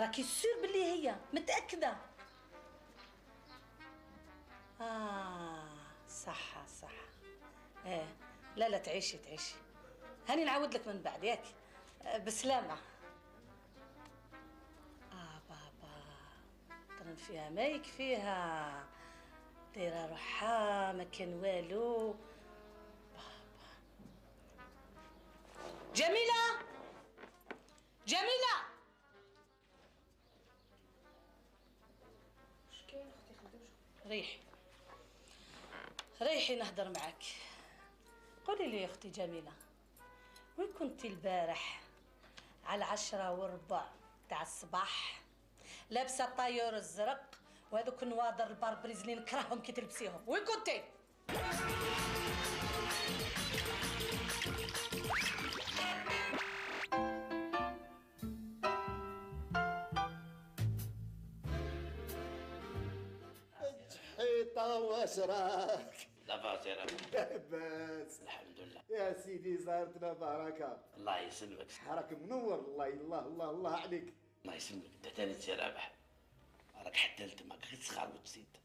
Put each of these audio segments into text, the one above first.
راكي سور باللي هي متاكده؟ صح صح. لا لا، تعيشي تعيشي، هاني نعاود لك من بعد ياك. بسلامه. بابا طرن فيها ما يكفيها، دايره روحها ما كان والو. بابا جميله جميله، واش كاين اختي خدوجه؟ ريحي نهضر معاك. قولي لي يا اختي جميله، وين كنتي البارح على 10:15 تاع الصباح لابسه الطايور الزرق وهذوك النواظر البربريز اللي نكرههم كي تلبسيهم؟ وين كنتي؟ حيطه واشراك. لاباس يا ربي. لاباس الحمد لله يا سيدي، زارتنا بركه. الله يسلمك. حرك منور، الله الله الله عليك. الله يسلمك. انت تاني سي رابح، راك حتلت ما كنت تسخر وتسيد.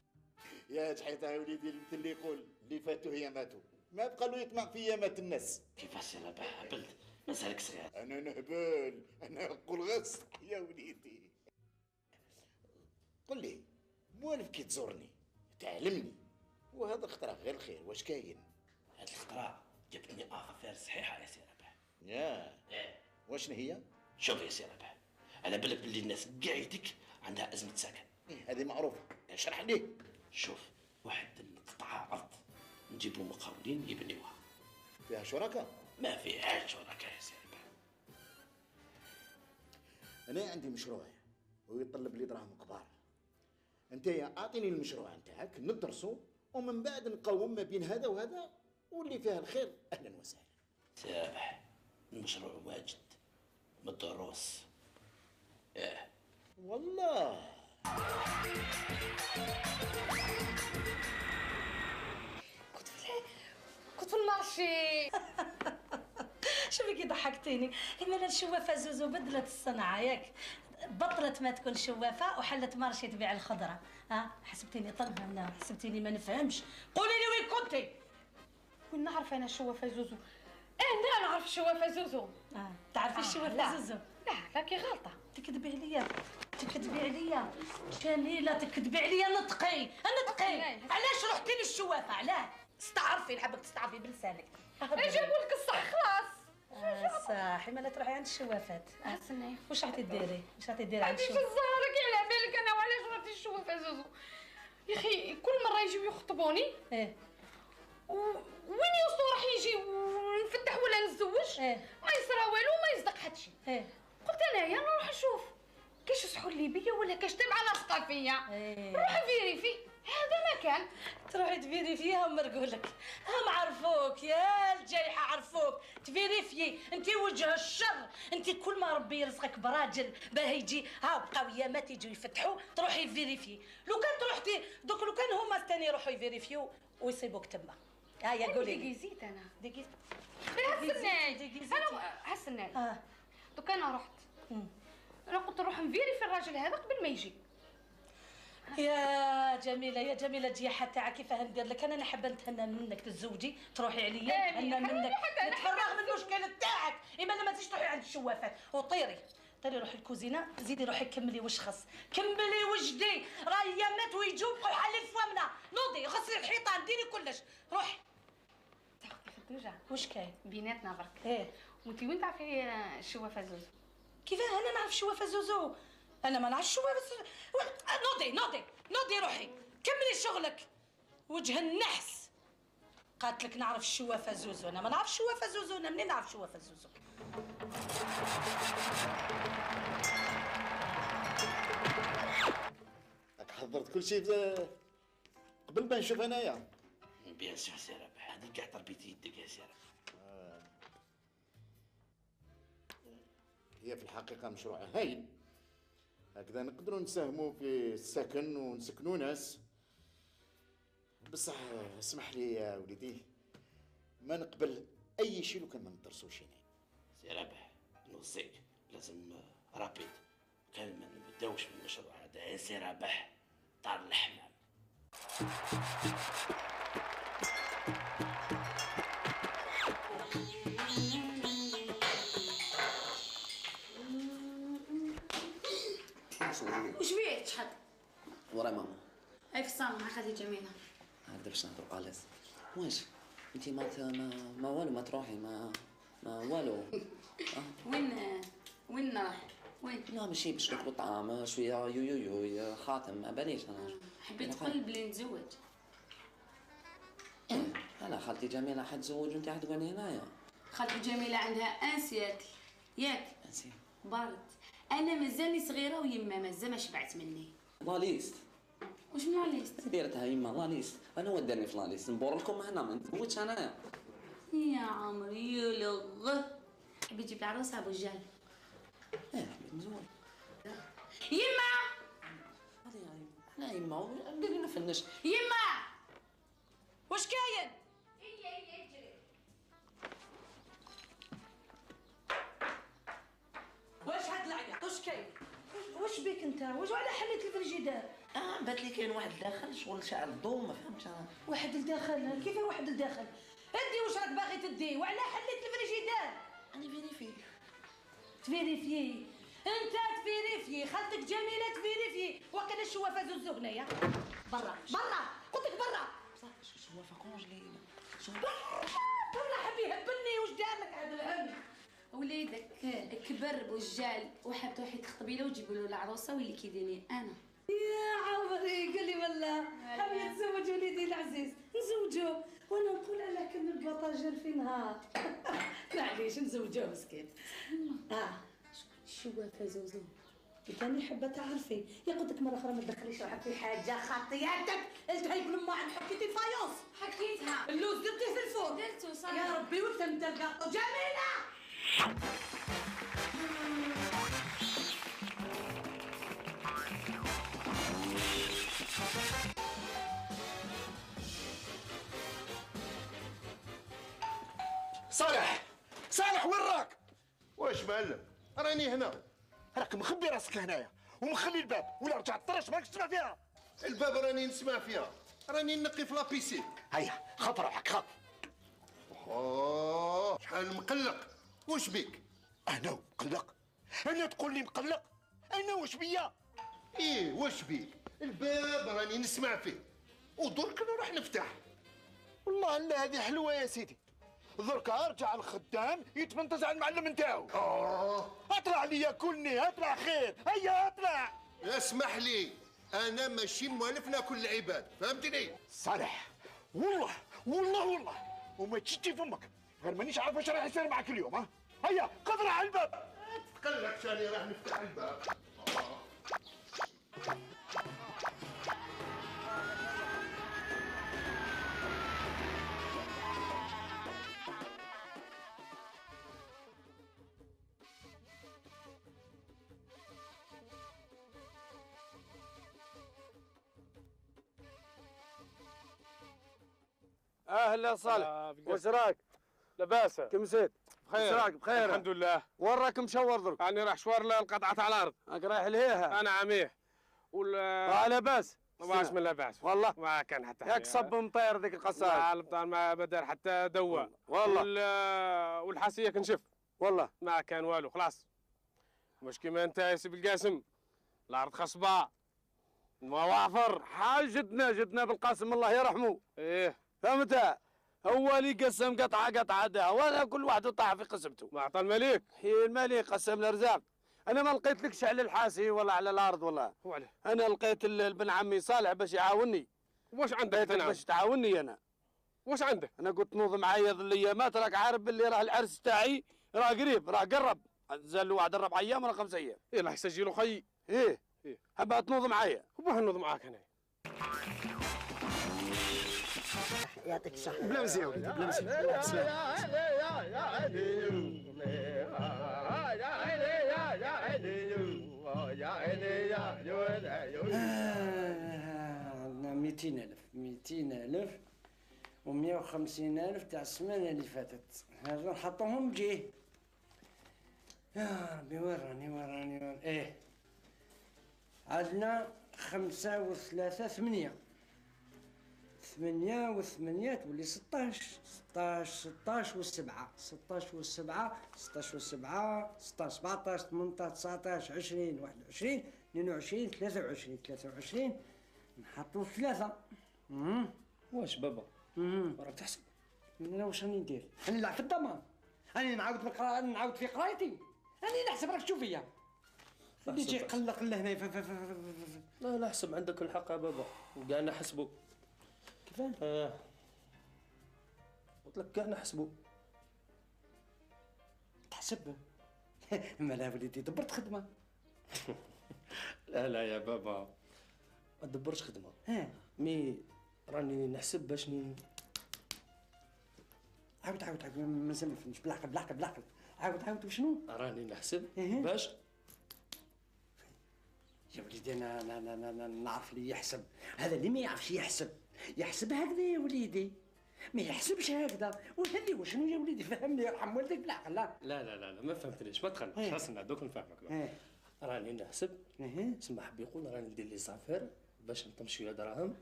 يا جحيطه يا وليدي، مثل اللي يقول اللي فاتوا هي ماتوا، ما بقى له يطمع في مات الناس. كيفاش يا رابح هبلت؟ مسالك صغير. انا نهبل، انا نقول غير الصح يا وليدي. قل لي، موالف كي تزورني تعلمني، وهذا اختراع غير الخير، واش كاين؟ هاد الاختراع جبتني افير صحيحه يا سي رابح. ياه ايه. واشنو هي؟ شوف يا سي رابح، على بالك باللي الناس كاع يدك عندها ازمه سكن. هذه معروفه، اشرح لي. شوف، واحد القطعه ارض نجيبوا مقاولين يبنيوها. فيها شركاء؟ ما فيهاش شركاء يا سي رابح. انا عندي مشروع ويطلب لي دراهم كبار. انت اعطيني المشروع نتاعك ندرسه، ومن بعد نقوم ما بين هذا وهذا، واللي فيها الخير اهلا وسهلا. سي رابح، المشروع واجد مدروس. ايه والله كنت في المارشي. شوفي كي ضحكتيني. إما الشوافه زوزو بدلت الصنعه ياك، بطلت ما تكون شوافه وحلت مارشي تبيع الخضره. حسبتيني طنها، حسبتيني ما نفهمش. قولي لي وين كنتي؟ وين نعرف انا الشوافه زوزو؟ انا نعرف الشوافه زوزو. تعرفي الشوافه لا. زوزو؟ لا راكي غلطه. تكذبي عليا، تكذبي عليا جميله، تكذبي عليا. نطقي علاش رحتي للشوافه؟ علاش؟ استعرفي، نحبك تستعرفي بلسانك. جابوا لك الصح خلاص. صاحي مالا تروحي عند الشوافات. استني، واش راح تديري؟ عند في الشوافات؟ الزهر كي على بالك انا وعلاش رحت الشوافه زوزو؟ يا اخي كل مره يجيو يخطبوني وين يوصلوا راح يجي ونفتح ولا نتزوج، ما يصرى والو وما يصدق حتى شي. قلت انايا نروح نشوف كاش يصحوا لي بيا ولا كاش تبع لاصقه فيا. نروح فيريفي، هذا ما كان. تروحي تفيريفيها ومرقولك هم عرفوك يا الجايحه، عرفوك تفيريفيي. انت وجه الشر، انت كل ما ربي يرزقك براجل باه يجي بقاو يامات يجوا يفتحوا تروحي تفيريفي. لو كان روحتي دوك، لو كان هما ثاني يروحوا يفيريفيو ويصيبوك تما. يا قولي لي. ديكيزيت انا ديكيز. انا حسناي. دوك انا رحت، انا قلت نروح نفيريفي الراجل هذا قبل ما يجي. يا جميله الجياحه تاعك كيفاه ندير لك؟ انا نحب نتهنى منك تتزوجي تروحي عليا، نتهنى منك نتفرغ من المشكل تاعك. اما لما تجيش تروحي عند الشوافات وطيري روحي الكوزينه، زيدي روحي كملي واش خص، كملي وجدي. راه يامات ويجوا بقاو حالين فمنا، نوضي غسلي الحيطان ديري كلش. روحي اختي خدوجه، واش كاين بيناتنا برك؟ وانتي وين تعرفي الشوافه زوزو؟ كيفاه انا نعرف الشوافه زوزو؟ انا ما نعرفش الشوافه. نوضي روحي كملي شغلك. وجه النحس قالت لك نعرف الشوافه زوزو. انا ما نعرفش الشوافه زوزو. انا منين نعرف الشوافه زوزو؟ راك حضرت كل شيء قبل ما نشوف انايا. بيان سور سي رابح، هذيك كاع تربيتي يدك يا سي رابح. هي في الحقيقه مشروع هايل، هكذا نقدروا نساهموا في السكن ونسكنوا ناس. بصح اسمح لي يا وليدي، ما نقبل اي شيء لو كان ما ندرسوش هنا. سي رابح نوصيك، لازم رابيد كان ما نبداوش بالمشروع هذا يا سي رابح دار الحمام. وش بيه تشحط؟ ورا ماما. هاي في الصالون مع خالتي جميلة. هذا باش نهضروا على واش انت ما والو ما تروحي ما والو. وين راح؟ وين؟ لا ماشي باش ناكلوا طعام شويه يو خاتم ما باليش انا. حبيت تقول بلي نتزوج. انا خالتي جميله حتزوج وانت حتقولي هنايا. خالتي جميلة عندها ان سياكل ياك؟ انسي بارد. انا مازالني صغيرة ويما مازال ما شبعت مني. لا ليست. واش من ليست؟ ديرتها يما لا ليست. انا ودرني في لا ليست نبور لكم هنا ما نتزوجش انايا. يا عمري يلغ. حبيت تجيب العروسة ابو الجال. حبيت نزوج. يما انا يما ديري لنا فنش. يما واش كاين؟ هي اجري. واش هاد العياط واش كاين؟ واش بيك انت؟ واش على حليت الفريجيدار؟ بات لي كاين واحد داخل شغل شعل الضوء ما فهمتش انا. واحد لداخل؟ كيف واحد لداخل؟ ادي واش راك باغي تدي؟ وعلى حليت الفريجيدار؟ انا فيريفي. تفيريفيي انت تفيريفيي، خالتك جميله تفيريفيي، وكان الشوافه زوزو هنايا برا قلت لك برا. الشوافه كونجلي برا حب يهبلني. واش دار لك هذا الهم؟ وليدك كبر بوجال وحاب تروحي تخطبي له وتجيبوا له العروسه واللي كيديني انا. يا عمري قال لي والله حاب يتزوج وليدي العزيز نزوجوه، وانا نقول على كم البطاجر في نهار. معليش نزوجوه مسكين. الشوافه زوزو كان حابه تعرفي يا قلت لك مره اخرى ما تدخليش روحك في حاجه خطياتك. قلت هاي بلما عند حكيتي الفايونس حكيتها. اللوز درتيه في الفور درتو صافي. يا ربي وتم الكاطو جميله. صالح وين راك؟ واش معلم؟ راني هنا. راك مخبي راسك هنايا ومخلي الباب، ولا رجع الطرش ماكش تسمع فيها. الباب راني نسمع فيها، راني نقي في لابيسين. هيا خاف روحك خاف. شحال مقلق. واش بيك؟ انا مقلق؟ انا تقول لي مقلق؟ انا واش بيا؟ ايه واش بيك؟ الباب راني نسمع فيه ودرك نروح نفتح. والله لا هذه حلوه يا سيدي. دركا رجع الخدام يتفنطز على المعلم نتاعو. اطلع لي كلني اطلع خير. هيا اطلع. اسمح لي انا ماشي موالف ناكل العباد فهمتني؟ صالح والله وما تشتي فمك غير مانيش عارف واش راح يصير معك اليوم. هيا قدر على الباب. تقلق ثاني راح نفتح الباب. اهلا صالح، واش راك؟ لاباس. كي مسيت؟ بخير. واش راك بخير؟ الحمد لله. وين راك مشور درك؟ راني راح شوار القطعة تاع الارض. راك رايح لهيها؟ انا عميه. لاباس؟ ما عادش من لاباس. والله؟ ما كان حتى حاجة. ياك صب مطير ذيك القصايد. لا المطير ما بدار حتى دواء. والله. والحاسية كنشف. والله. ما كان والو خلاص. مش كيما انت يا سي بالقاسم. الارض خصبة. ما وافر. جدنا بالقاسم الله يرحمه. ايه. فهمت؟ هو اللي قسم قطعة ده، وانا كل واحد طاح في قسمته. ما عطى المليك؟ هي المليك قسم الارزاق. انا ما لقيت لكش على الحاسي ولا على الارض والله. هو عليه؟ انا لقيت ابن عمي صالح باش يعاونني. واش عندك باش تعاوني انا؟ واش عندك؟ انا قلت نوض معايا الايامات، راك عارف باللي راه العرس تاعي راه قريب، راه قرب. زال له واحد 4 ايام ولا 5 ايام. ايه راح يسجلوا خي. ايه حبا تنوض معايا. وباه نوض معاك انا. يعطيك الصحة. بلا مزيه وليدي بلا مزيه. عندنا 200,000 و150,000 تاع السمانة اللي فاتت، هذا نحطوهم بجيه. يا ربي وراني ايه عندنا 5 و3 8. 8 و8 تولي 16. 16 و7. 16 و7 16 و7 16 17 18 19 20 21 22 23 23 نحطو 3. واش بابا راك تحسب؟ انا واش راني ندير؟ راني نلعب في الضمان، راني نعاود في قرايتي، راني نحسب راك تشوف فيا. اللي يجي يقلق لهنا لا لا حسب، عندك الحق يا بابا، وكاع نحسبوا. كيفاه؟ قلت لك كاع نحسبوا. تحسب؟ مالا وليدي دبرت خدمه. لا لا يا بابا ما تدبرش خدمه. مي راني نحسب باش عاود ما نفهمش. بالعقل عاود وشنو؟ راني نحسب باش يا وليدي انا نعرف اللي يحسب. هذا اللي ما يعرفش يحسب هكذا يا وليدي، ما يحسبش هكذا. وهذي وشنو يا وليدي؟ فهمني يرحم والديك بالعقل. لا لا لا لا ما فهمتنيش، ما تخنقش. اصلا دوك نفهمك. راني نحسب سما حب يقول راني ندير لي زافير باش نطم شويه دراهم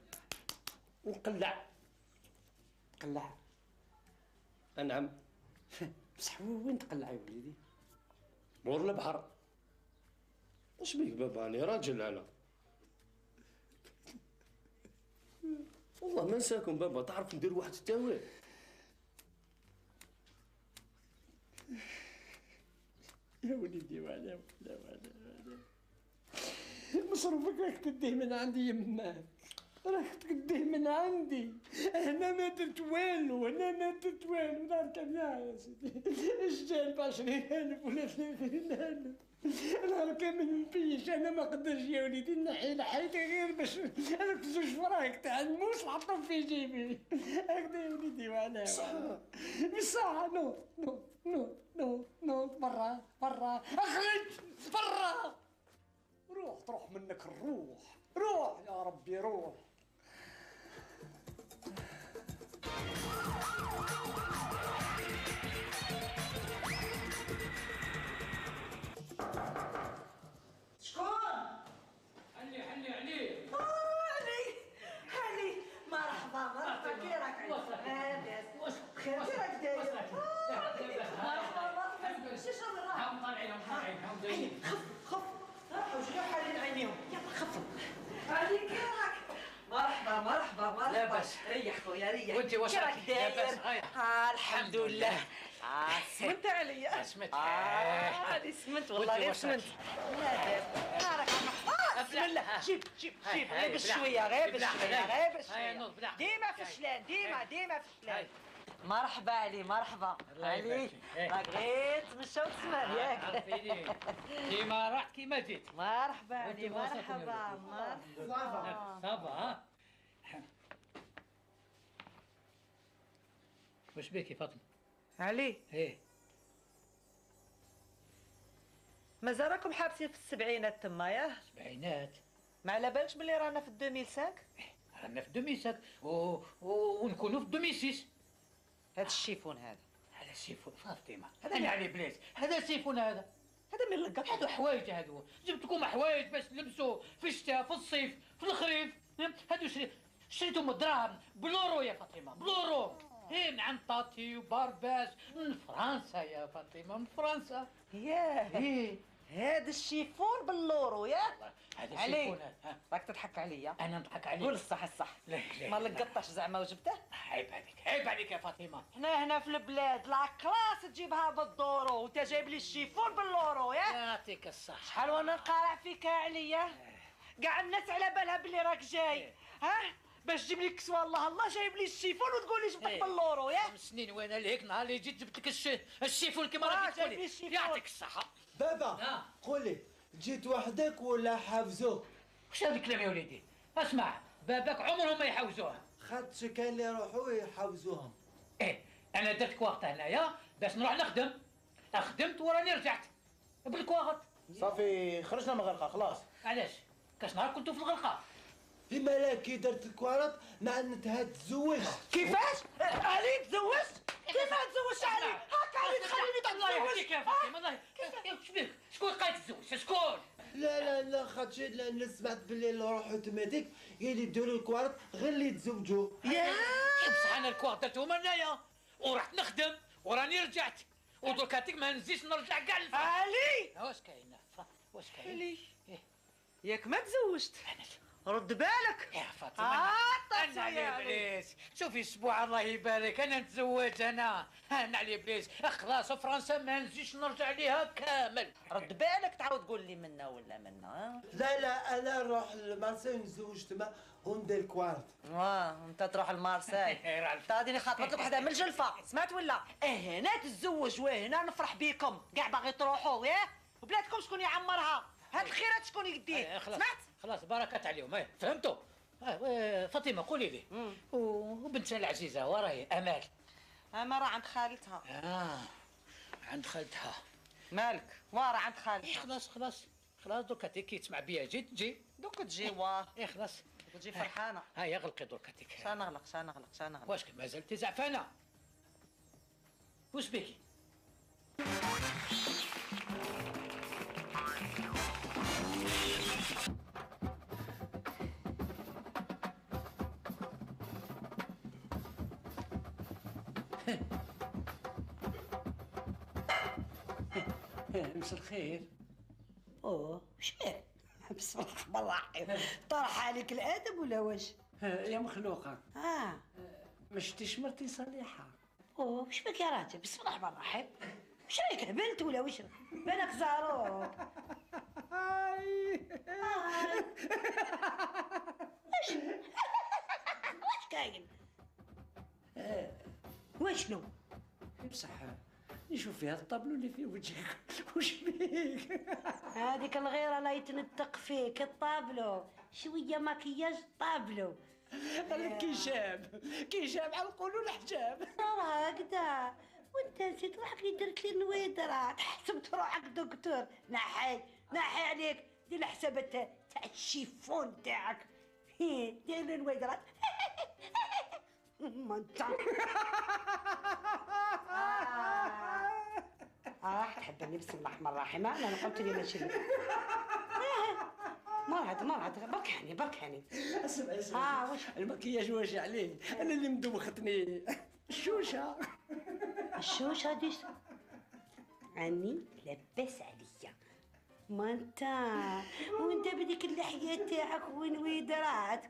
ونقلع. قلع؟ نعم. بصح وين تقلع يا وليدي؟ مور البحر. واش بيك بابا؟ راني راجل انا. والله ما نساكم بابا، تعرف ندير واحد التاويل. يا وليدي وعلى مصروفك راك تديه من عندي يماك، راك تديه من عندي. هنا ما درت والو، نهار كامل يا سيدي. اش جايب 20,000 ولا 30,000؟ نهار كامل نفيش. انا ما قدرش يا وليدي نحي حياتي غير باش هذوك 2 فرايك تاع الموس نحطهم في جيبي هكذا يا وليدي. وعلاه بصح نو برا اخرج برا. تروح منك الروح يا ربي روح. شكون؟ علي مرحبا كي راك لاباس؟ بخير كي راك داير؟ مرحبا شنو راه؟ هم طالعين خف راحوا جيو حالين عينيهم. يلا خفوا عليك كي راك؟ مرحبا لاباس. ريح خويا ريح. وانت واش كي راك داير؟ لاباس؟ الحمد لله. سمنت عليا. سمنت. هذه سمنت والله غير سمنت. لا دابا نهارك بسم الله. جيب غير بشويه غير بشويه. ديما فشلان مرحبا علي مرحبا علي. راك غير تمشى وتسمر ياك؟ كيما رحت كيما جيت. مرحبا علي مرحبا. صافا. واش بيك يا فاطمه؟ علي ايه مازال راكم حابسين في السبعينات تما ياه؟ السبعينات؟ ما على بالكش بلي رانا في 2005؟ رانا في 2005 ونكونوا في 2006. هذا الشيفون هذا السيفون فاطمه هذا اللي عليه بلاش. هذا السيفون هذا من لقاك. هذو حوايج هذو جبت لكم حوايج باش تلبسوا في الشتاء في الصيف في الخريف. هذو شريتهم الدراهم بلورو يا فاطمه بلورو. ايه من عند طاطي وبارباس من فرنسا يا فاطمه من فرنسا. ياه ايه هذا الشيفون باللورو ياه؟ هذا علي السيفون راك تضحك عليا. انا نضحك عليك. قول الصح لا ما لقطاش زعما وجبته. عيب عليك يا فاطمه. حنا هنا في البلاد لا كلاس تجيبها بالدورو وانت جايب لي الشيفون باللورو ياه؟ يعطيك الصح. شحال وانا نقارع فيك يا عليا. كاع الناس على بالها بلي راك جاي باش تجيب لي كسوه الله جايب لي الشيفون وتقول لي جبتك باللورو ياه؟ 5 سنين وانا لهيك نهار اللي جيت جبت لك الشيفون كيما راك تقولي. يعطيك الصحه. بابا قول لي جيت وحدك ولا حافظوك؟ واش هذا الكلام يا وليدي؟ اسمع باباك عمرهم ما يحوزوها. خاطش كاين اللي يروحوا يحوزوهم. ايه انا درت كواغط هنايا باش نروح نخدم. خدمت وراني رجعت بالكواغط. صافي خرجنا من الغرقه خلاص. علاش؟ كاش نهار كنتو في الغرقه. فيما لا كي درت الكوارط مع انتها تزوج. كيفاش؟ علي تزوجت؟ كيف تزوجت علي؟ هاك علي تخليني الله يهديك يا فاطمه الله. واش بيك؟ شكون قايد تزوج؟ شكون؟ لا خاطر انا سمعت باللي روحوا تماديك قال يديروا الكوارت غير اللي يتزوجوا. يا بصح انا الكوارت درتهم انايا ورحت نخدم وراني رجعت ودرك هاتيك ما نزيدش نرجع كاع للفرح. علي واش كاين واش كاين؟ علي ياك ما تزوجت رد بالك يا فاطمه انا على ابليس. شوفي اسبوع الله يبارك انا نتزوج انا على ابليس خلاص فرنسا ما نزيدش نرجع ليها كامل. رد بالك تعاود تقول لي منا ولا منا. لا انا نروح لمارسيل نتزوج تما وندير الكوارت. انت تروح لمارسيل تعطيني خاطبت لك وحده من الجلفه سمعت ولا؟ هنا تتزوج وهنا نفرح بيكم كاع باغي تروحوا ياه وبلادكم شكون يعمرها هاد الخيرات شكون يديه سمعت؟ خلاص بركات عليهم فهمتوا؟ فاطمه قولي لي وبنتنا العزيزه وراهي امال. امال راه عند خالتها. عند خالتها. مالك راه عند خالتها. خلاص درك كي تسمع بيا تجي دوك تجي واه خلاص تجي فرحانه. هيا غلقي درك شنغلق واش مازلتي زعفانه؟ واش بيكي؟ مساء الخير. وش بيه؟ بسم الله الرحمن الرحيم. طرح عليك الادب ولا واش؟ يا مخلوقه ما شفتيش مرتي صالحه؟ وش بك يا راجل؟ بسم الله الرحمن الرحيم. وش رايك هبلت ولا وش؟ بالك زاروك. واش كاين؟ واشنو؟ بصح نشوف فيها الطابلو اللي في وجهك وش بيك؟ هذيك الغيره لا يتنطق فيك الطابلو شويه مكياج طابلو. قال لك كي شاب على القولون الحجاب. راه هكذا وانت نسيت روحك اللي درت لي النويدرات حسبت روحك دكتور. نحي عليك دير الحسابات تاع الشيفون تاعك. دير لي النويدرات ما انت تحبني. بسم الله الرحمن الرحيم. انا قلت لي ماشي مرض برك هاني اسمع واش المكياج واش عليه؟ انا اللي مدوختني الشوشه ديش راني لاباس عليا. ما انت وانت بديك اللحيه تاعك ونويدرات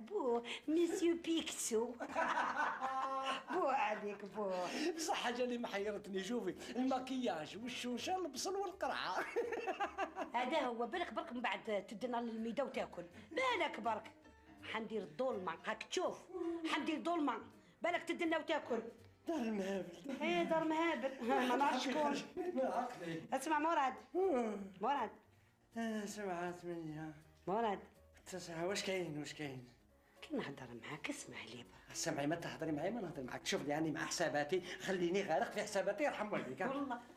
ميسيو بيكسو بو عليك بصح حاجه اللي محيرتني شوفي المكياج والشوشه البصل والقرعه. هذا هو بالك برك من بعد تدنا للميده وتاكل بالك برك. حندير الظلمه هاك تشوف حندير ظلمه بالك تدنا وتاكل. دار المهابل. دار مهابل ما نعرفش شكون. اسمع مراد سمعت مني مراد تسعة واش كاين كي نهضر معاك اسمع لي سمعي ما تهضري معايا ما نهضر معاك. شوف يعني مع حساباتي خليني غارق في حساباتي يرحم والديك.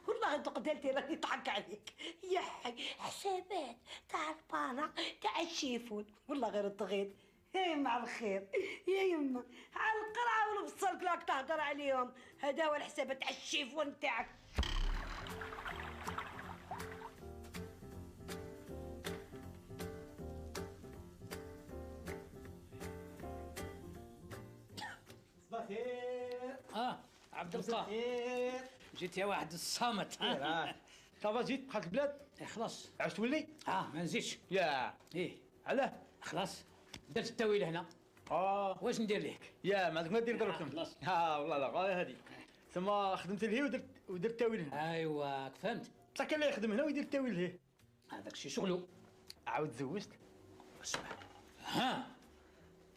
والله دوك دالتي راني ضحك عليك يا حي. حسابات تاع البانا تاع الشيفون والله غير الضغيط. يا مع الخير يا يما على القرعه والبصل كلاك تهضر عليهم. هذا هو الحسابات تاع الشيفون تاعك. صباح الخير. عبد الله جيت يا واحد الصامت. صافا جيت دخلت البلاد. خلاص عاش تولي؟ ما نزيدش. يا علاه؟ خلاص درت التاويل هنا. واش ندير لك؟ يا ما عندك ما دير درك. خلاص والله لا غير هذه ثم خدمت لهي ودرت التاويل هنا. ايوا فهمت. بصح كان اللي يخدم هنا ويدير التاويل لهيه. هذاك شي شغلو. عاود تزوجت. اسمع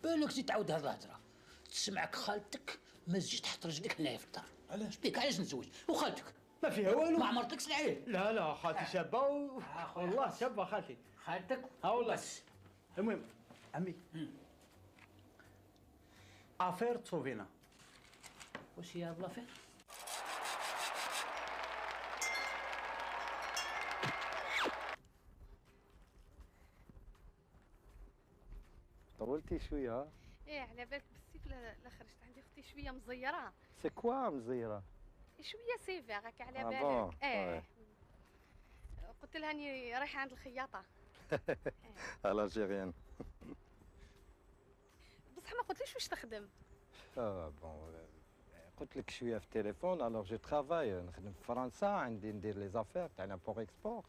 بالك زيد تعاود هاد الهضره. تسمعك خالتك ما تجيش تحط رجلك هنايا في الدار. علاش بيك علاش نتزوج؟ وخالتك ما فيها والو. ما عمرتكش العيل. لا خالتي شابه والله شابه خالتي. خالتك والله بس. المهم عمي افير تصوفينا. واش هي هاد لافير؟ طولتي شويه. على بالك بالسيف لا خرجت عندي اختي شويه مزيره. سي كوا مزيره؟ شويه سيفير راك على بالك. بون. قلت لها اني رايحه عند الخياطه. الجيريان. بصح ما قلتليش واش تخدم. بون قلت لك شويه في التليفون. الوغ جو ترافاي نخدم في فرنسا، عندي ندير لي زافير تاع لامبور اكسبور.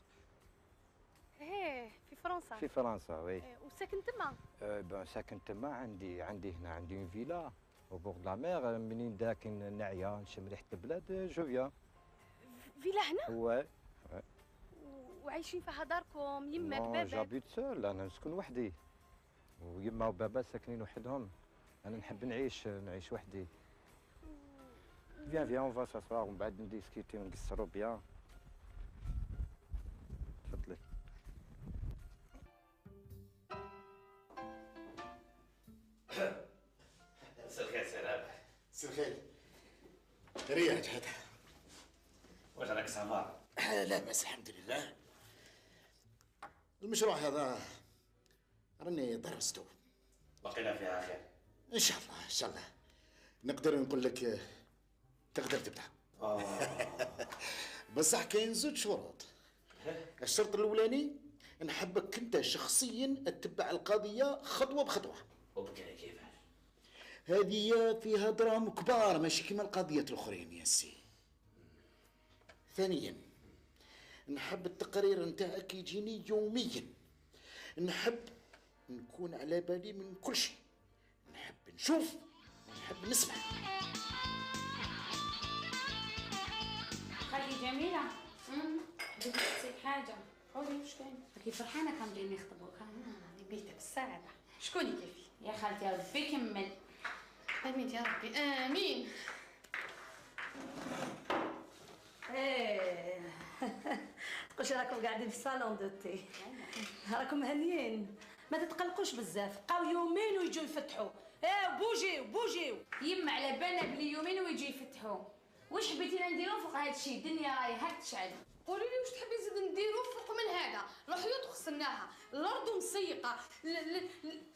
في فرنسا. في فرنسا وي. وساكن تما؟ بون ساكن تما، عندي هنا عندي اون فيلا au bord de la mer. منين داك نعيا نشم ريحه البلاد جو فيان. فيلا هنا؟ وي. وعايشين فيها داركم يماك باباك؟ جابيت سول، انا نسكن وحدي ويما وبابا ساكنين وحدهم. انا نحب نعيش وحدي. فيان اون فا ساسوار ومن بعد نديسكوتي ونقصروا بيان. تفضلي. مساء الخير سي رابح. مساء الخير. ريا رجعت. واش راك صافا؟ لا بأس الحمد لله. المشروع هذا راني درستو. بقينا فيها خير. ان شاء الله ان شاء الله نقدر نقول لك تقدر تبدا. بصح كاين زوج شروط. الشرط الاولاني نحبك انت شخصيا تتبع القضيه خطوه بخطوه. وبكذا كيفاش؟ هذه فيها دراهم كبار ماشي كيما القضيات الاخرين يا سي. ثانيا نحب التقرير نتاعك يجيني يوميا. نحب نكون على بالي من كل شيء. نحب نشوف ونحب نسمع. خالتي جميلة. بدي نسيك حاجة. قولي وش كاين؟ راكي فرحانة كان جايين يخطبوك. بيتك بالسعادة. شكوني كيفي؟ يا خالتي يا ربي كمل. امين يا ربي امين. تقولش راكم قاعدين في الصالون دو تي. راكم هنيين. ما تتقلقوش بزاف، بقاو يومين ويجوا يفتحوا. بوجيو. يما على بالنا بلي يومين ويجي يفتحوا. واش حبيتينا نديرو فوق هذا الشيء؟ الدنيا راهي هاك تشعل. قولي لي واش تحبي نزيد نديرو فوق من هذا؟ الحيوط خصناها، الارض مسيقه،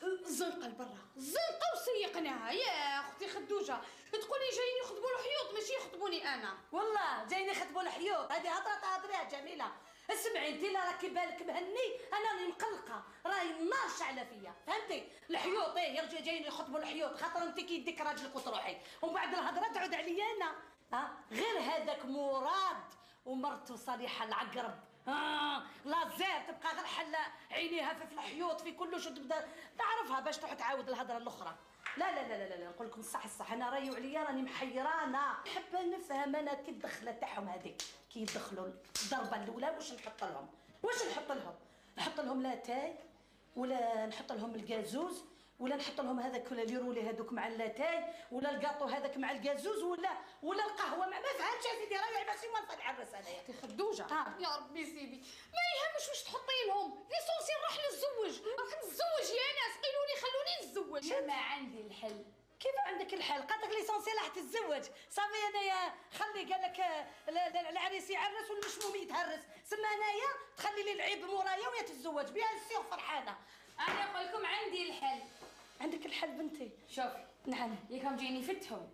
الزنقه لبرا، الزنقه وسيقناها. يا اختي خدوجه تقولي جايين يخطبوا الحيوط ماشي يخطبوني انا. والله جايين يخطبوا الحيوط. هذه هضره تهضريها جميله. اسمعي انت لا راكي بالك مهني، انا راني مقلقه، راهي النار شعله فيا، فهمتي؟ الحيوط يرجعوا جايين يخطبوا الحيوط، خاطر انت كي يديك راجلك وتروحي ومن بعد الهضره تعود عليا انا. غير هذاك مراد ومرته صالحه العقرب. لا زير تبقى غير حله عينيها في الحيوط في كلش وتبدا تعرفها باش تروح تعاود الهضره الاخرى. لا نقول لكم الصح انا رايو عليا راني محيرانه. حابه نفهم انا كي الدخله تاعهم هذيك كي يدخلوا الضربه الاولى واش نحط لهم؟ نحط لهم لاتاي ولا نحط لهم الكازوز ولا نحط لهم هذاك لي رولي هذوك مع اللاتاي ولا الكاطو هذاك مع الكازوز ولا القهوه ما فهمتش يا سيدي. راهي ماشي موالفه نعرس انايا. اختي خدوجه يا ربي سيدي ما يهمش واش تحطي لهم. ليسونسي نروح نتزوج، راح نتزوج يا ناس. قيلوا لي خلوني نتزوج. ما عندي الحل. كيف عندك الحل؟ قالت لك ليسونسي راح تتزوج. صافي انايا خلي قال لك العريس يعرس والمشموم يتهرس. سما انايا تخلي لي العيب مورايا ويا تتزوج بيان سيغ فرحانه. انا نقول لكم عندي الحل. عندك الحل بنتي؟ شوفي. نعم. ياكم جايين يفتحوا.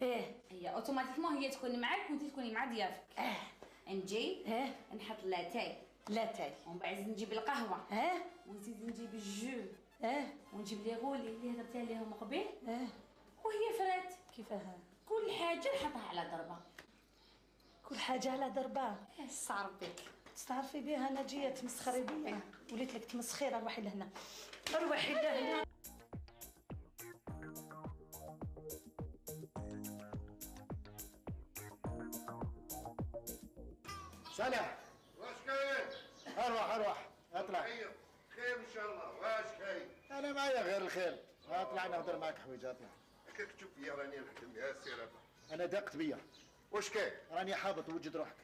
هي اوتوماتيكمون هي تكوني معاك وانت تكوني مع ضيافك. نجي نحط لاتاي ومن بعد نجيب القهوه ونزيد نجيب الجو ونجيب لي غولي اللي هضرت عليهم قبل وهي فرات. كيفاها؟ كل حاجه نحطها على ضربه. كل حاجه على ضربه. استعرف بك. تستعرفي بها انا جايه تمسخري بيا. وليت لك تمسخيره. روحي لهنا روحي لهنا. سلام. واش كاين؟ اروح اطلع. خير ان شاء الله. واش كاين؟ انا معايا غير الخير. اطلع نهضر معاك حوايج. اطلع. كيف تشوف فيا راني نخدم يا سي ربح. انا ضاقت بيا. واش كاين؟ راني حابط وجد روحك.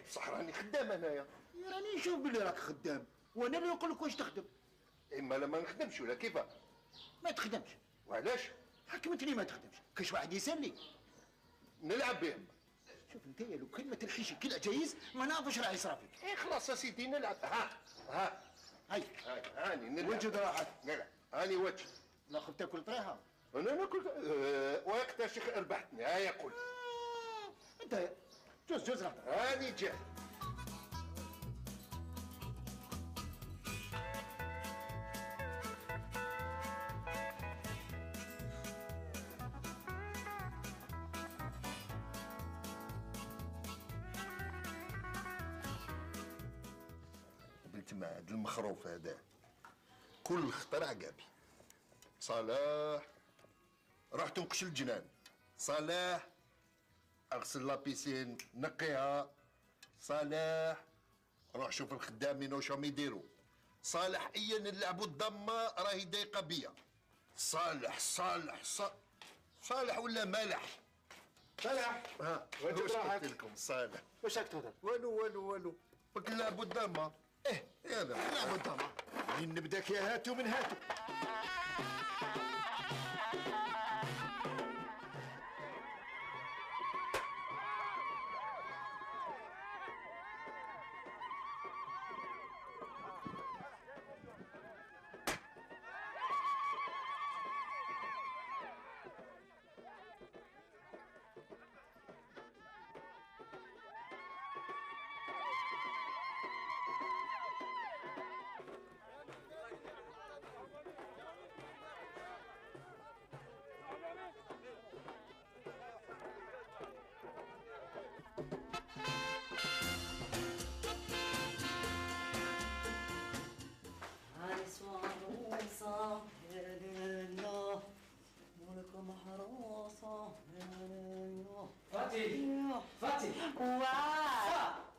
بصح راني خدام انايا. راني نشوف بلي راك خدام وانا اللي نقول لك واش تخدم. اما لا ما نخدمش ولا كيفاه؟ ما تخدمش. وعلاش؟ حكمتني ما تخدمش. كاش واحد يسالني نلعب بهم. شوف انت لو كان ما تلحيش كل جايز ما نعرفش راح يصرى فيك. خلاص يا سيدي نلعب. هاي هاني نلعب. وجد راحت. نلعب. هاني وجه. ناخذ تاكل طريحه. انا ناكل وقتها شيخ ربحتني. هيا قول. انت جوز نهضر. هاني جاي. اليتمى هذا المخروف هذا كل خطر عقابي. صلاح روح تنقش الجنان. صلاح اغسل لابيسين نقيها. صلاح روح شوف الخدامين واش راهم يديروا. صالح ايا نلعبوا الضمه راهي ضايقه بيا. صالح صالح ولا مالح؟ صالح ها واش قلت لكم صالح؟ واش راك تهضر؟ والو قلت نلعبوا الضمه. يلا نلعبوا الضمه. منين نبدا يا هاتوا من هاتوا.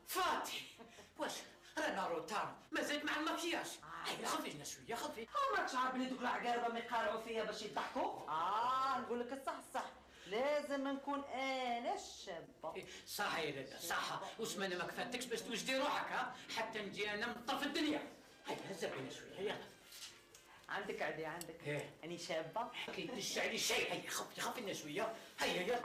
فاتي واش رانا روتار مازالت مع المكياج. خفي لنا شويه خفي. راك عارف بلي دوك العقاربه ما يقارعوا فيا باش يضحكوا. نقول لك الصح لازم نكون انا الشابه. صح يا لاله صح. وسمانه ما كفاتكش باش توجدي روحك حتى نجي انا من طرف الدنيا. هيا هزا بينا شويه هيا. عندك عدي عندك. اني شابه. كيدش علي شيء. هيا خفي لنا شويه. هيا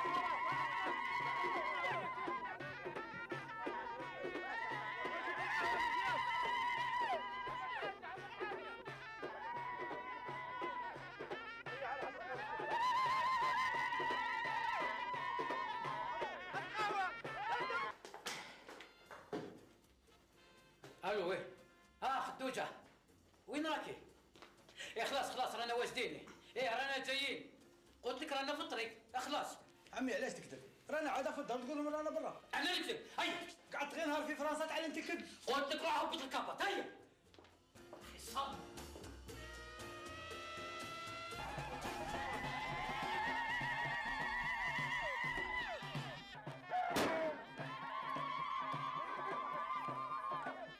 الو وين؟ خدوجه وين راكي؟ خلاص رانا واجدين. رانا جايين. قلت لك رانا في الطريق. خلاص. عمي علاش تكذب؟ رانا عاده في الدار تقول لهم رانا برا. انا نكذب. هيا قعدت غير نهار في فرنسا تعلمت الكذب. قلت لك روح هبط الكابط. هيا خصام.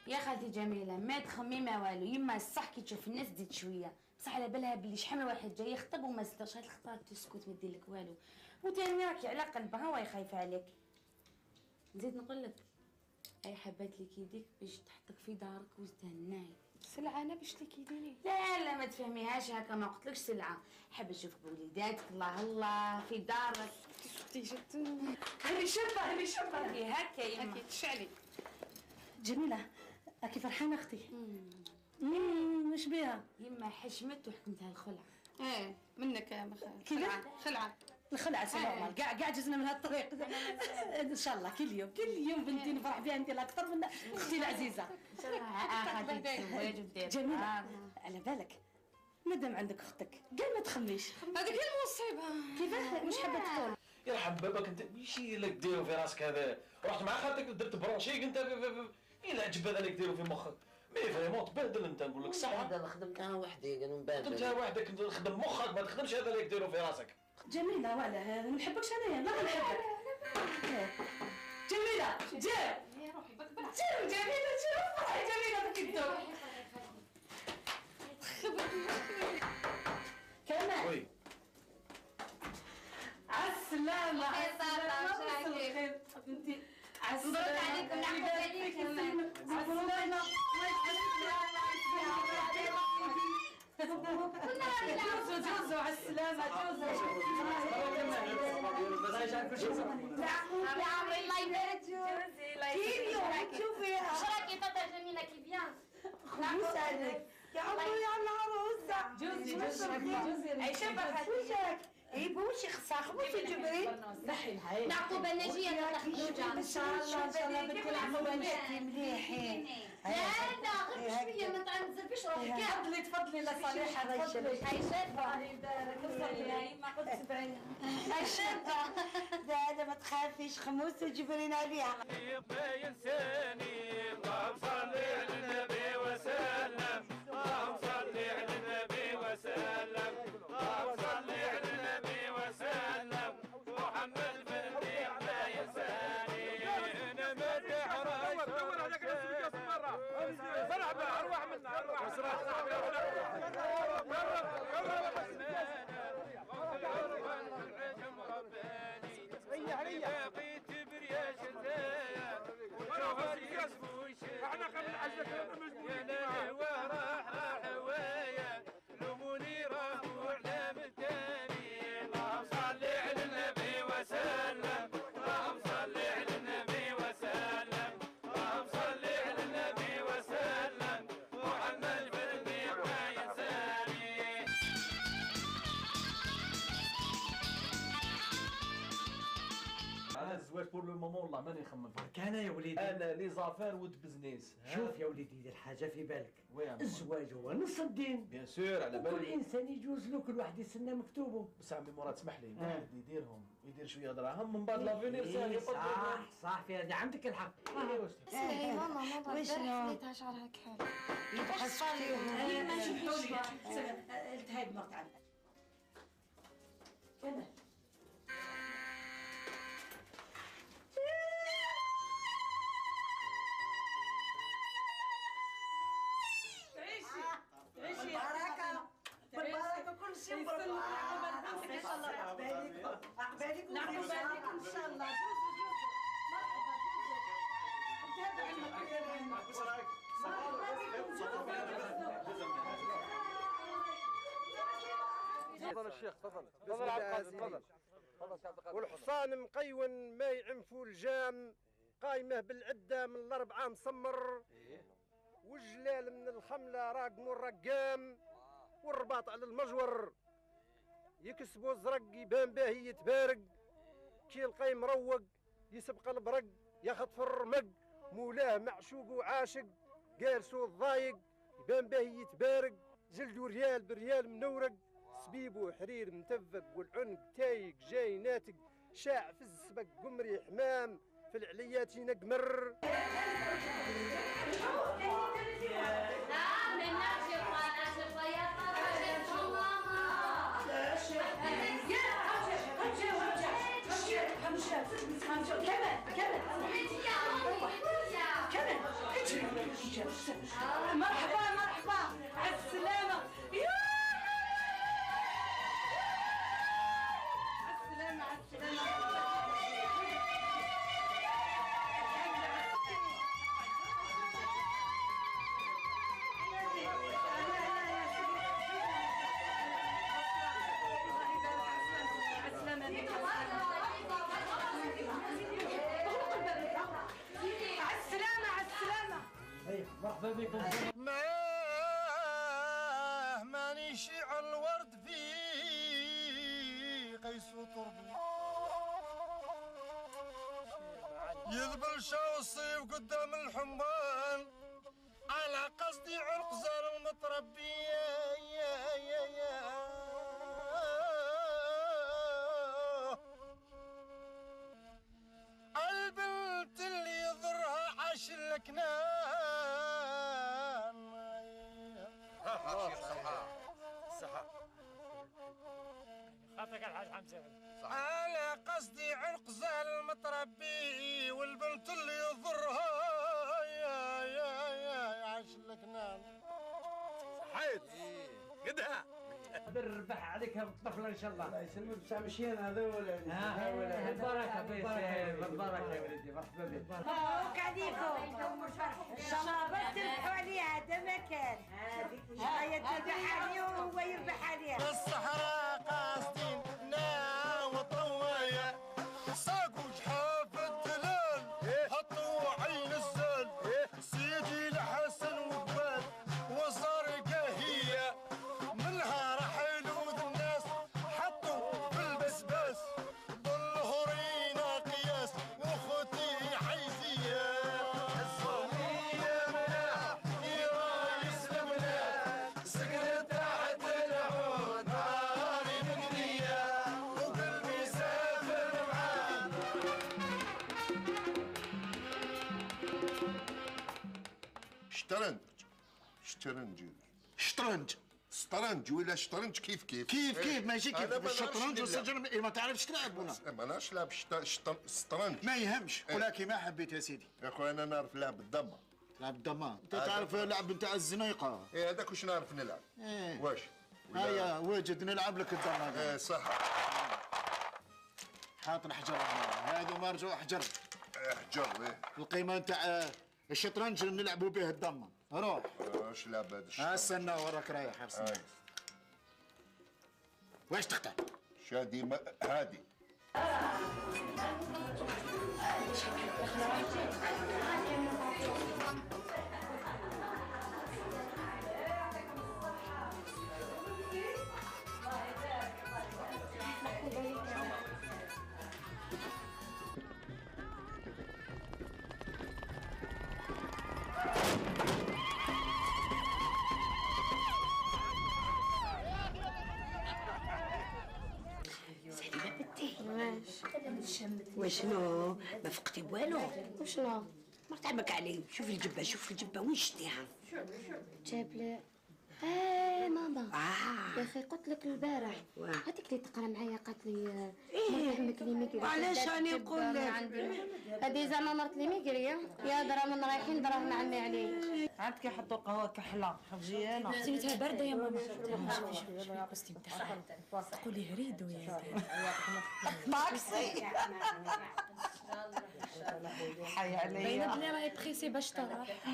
يا خالتي جميله ما تخمي ما والو. يما الصح كي تشوف الناس تزيد شويه بصح على بالها بلي شحال من واحد جاي يخطب وما صدقش. هاد الخطره تسكت ما دير لك والو. وثاني راكي على قلبها وهي خايفه عليك. نزيد نقول لك اي حبات لك يديك باش تحطك في دارك وتهناي. سلعه انا باش لك يديني. لا ما تفهميهاش هكا. ما قلتلكش سلعه. حابه نشوفك بوليداتك الله في دارك. شفتي جد هاني شابه هكا يما. اكيد تشعلي. جميله راكي فرحانه اختي؟ واش بيها؟ يما حشمت وحكمتها الخلع. منك يا كذا الخلعه سي كاع جزنا من هذا الطريق. ان شاء الله كل يوم بنتي نفرح بها انت اكثر من اختي العزيزه. ان شاء الله ودير جميله على بالك مادام عندك اختك قال ما تخميش. هذيك هي المصيبه. كيفاه واش حابه تقول؟ يرحم باباك انت ماشي اللي ديروا في راسك هذا. رحت مع خالتك درت برونشيك انت ايه العجب هذا اللي ديروا في مخك. مي فريمون تبهدل انت نقول لك الصح. هذا خدمتها وحدي قالوا نبهدل. خدمتها وحدك انت خدم مخك ما تخدمش هذا اللي ديروا في راسك. جميله ولا ما نحبكش انايا ما نحبك. جميله جيب يا روحي بكبر. جميله فرحي جميله بكيتو كمان. وي عالسلامة. عالسلامة. بنتي مبروك عليكم نعقوب عليك كمان. عالسلامة. جوزو عالسلامة يا عمري الله يبارك جوزي الله يسلمك. شوفيها اش راكي طاطا جميله كي بيان. خلص عليك يا عمري يا العروسة. جوزي عيشة بخاتك بوشي خصاخ بوشي جبريل نعقوبة ناجية طاطا خدوجة. ان شاء الله بنتي العقوبة نشتي مليحين. لا غير شوية ما تعنزليش روحك. تفضلي لا صالحة تفضلي. عيشة الله يبارك فيك. ما قلت سبعين. عيشة لا ما تخافيش خموس وجبرين عليها. ما ينساني اللهم صل على النبي وسلم. يا نادي وراح حوايا لوموني راهو على متاني اللهم صل على النبي وسلم اللهم صل على النبي وسلم اللهم صل على النبي وسلم محمد بن ما ينساني. انا الزواج بور لو مومون والله ماني نخمم فيه. برك انا يا وليدي انا لي زافير ود بزنيس. شوف يا وليدي دير حاجه في بالك، وين الزواج هو نص الدين بيان سور على وكل بالي. انسان يجوز له كل واحد يستنى مكتوبه. بس عمي مراد اسمح لي واحد يدير شويه دراهم من بعد لافينير ثاني. صح صح في هذا عندك الحق. اسمعي ماما البارح خليتها شعرها كحل. انا ما نشوفش التهاب مرت عندك كمل. تعيشي بالبركة بالبركة كل شيء بالبركة. ان شاء الله عقبالك عقبالك ان شاء الله. تفضل الشيخ تفضل. تفضل عبد القادر تفضل. والحصان مقيون ما يعنفوا الجام قايمه بالعده من الاربعه مسمر والجلال من الخمله راقم الرقام والرباط على المجور يكسبوا الزرق يبان به يتبارق كي القاي مروق يسبق البرق ياخذ في الرمق مولاه معشوق وعاشق قارسو الضايق يبان به يتبارق جلدو ريال بريال منورق سبيبو حرير متفق والعنق تايق جاي ناتق شاع في السبق قمري حمام في العليات ينقمر. مرحبا مرحبا على السلامة. على السلامة. مرحبا بكم. ماني شيع الورد في قيس وطربي يذبل شوصي وقدام الحمال على قصدي عرق زار المتربي البنت اللي يضرها عاش الكنان. خاطرك الحاج حمزه. على قصدي عرق زال المتربي والبنت اللي يضرها يا عاش الكنان. صحيت قدها بالربح عليك الطفله ان شاء الله. الله يسلمك بصح مشيان هذول. بالبركه بالبركه يا ولدي. مرحبا بك. مبروك عليكم ان شاء الله بس تربحوا عليه هذا ما كان. هي تربح عليه وهو يربح عليها. بالصحراء قاصدين ناو طوايا ساقوا جحاف الدلال حطوا عين الزل سيدي الحسن وقبال وصار قهية منها رحلوا الناس حطوا في البسباس بالهرين قياس واختي عايزية الصومية منها يرايس المنى سكنت تحت العود نهاري مقنية وقلبي سافر معاه. شطرنج ولا شطرنج كيف كيف ماشي كيف الشطرنج والسجن ما تعرفش تلعب ولا ما نعرفش نلعب الشطرنج. ما يهمش ولكن ما حبيت يا سيدي. يا اخويا انا نعرف لعب الضمه. لعب الضمان انت تعرف لعب نتاع الزنيقه. ايه هذاك واش نعرف نلعب. واش هيا واجد نلعب لك الضمان. ايه صح. حاط حجر هذا مرجو حجر. حجر ايه القيمه نتاع الشطرنج نلعبوا به الضمان. روح. واش لابد استنى وراك رايح ارسل. واش تقطع؟ شادي هادي. وشنو؟ ما فقتي والو؟ وشنو؟ مرت عمك علي، شوفي الجبه شوفي الجبه وين شتيها؟ جاب لي ماما. يا اخي قلت لك البارح هذيك اللي تقرا معايا قالت لي مرت عمك اللي ميكري. وعلاش راني نقول لك؟ هذه زعما مرت اللي ميكري يا دراهم رايحين دراهم عمي علي. عاد كيحطوا القهوه كحله مزيانه. حسيتها بارده يا ماما. شوفي الكوستيم تاعها تقولي هريدو يا طاكسي. حي عليا. باينه بلي راهي بريسي باش تروح.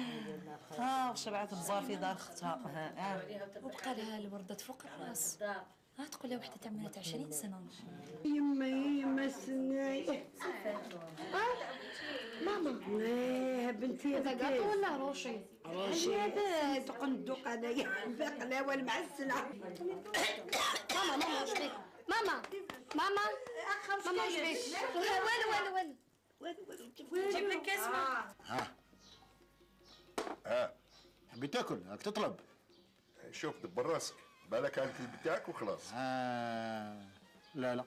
وشبعت بزار في دار اختها. وبقى لها الورده فوق الراس. تقول لها وحده تعملت 20 سنه. يما سناي. ماما بنتي هذا قاطو ولا روشي؟ هذا تقندق انايا بقلاوه المعسله. ماما واش بيك؟ ماما واش بيك؟ والو جيب لك كاس ماء. حبيت تاكل راك تطلب. شوف دبر راسك بالك على الكل بتاعك وخلاص. لا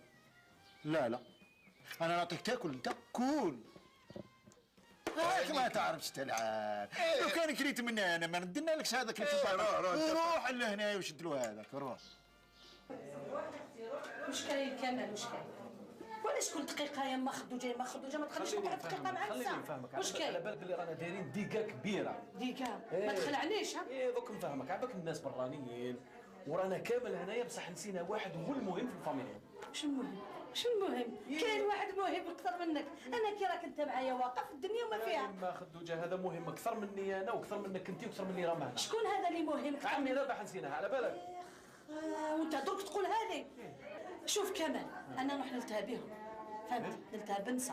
انا نعطيك تاكل انت كول. ما تعرفش تلعب. لو كان كريت مني انا ما ندنا لكش هذاك روح لهنا وشد له هذاك روح. واش كاين كمال واش كاين؟ وعلاش كل دقيقه يا ما خدوجه ما تخليش نقعد دقيقه مع خليني نفهمك. واش كاين؟ على بالك بلي رانا دايرين ديكا كبيره. ديكا ما تخلعنيش. دوك نفهمك. على بالك الناس برانيين ورانا كامل هنايا بصح نسينا واحد هو المهم في الفاميليا. واش المهم؟ كاين واحد مهم اكثر منك. انا كي راك انت معايا واقف الدنيا وما فيها. ما خدوجه هذا مهم اكثر مني انا واكثر منك انت واكثر مني راه معنا. شكون هذا اللي مهم اكثر عمي رابح نسيناها على بالك. وانت درك تقول هذه. شوف كمال انا نروح نلتهى بهم فهمت؟ نلتهى بنسى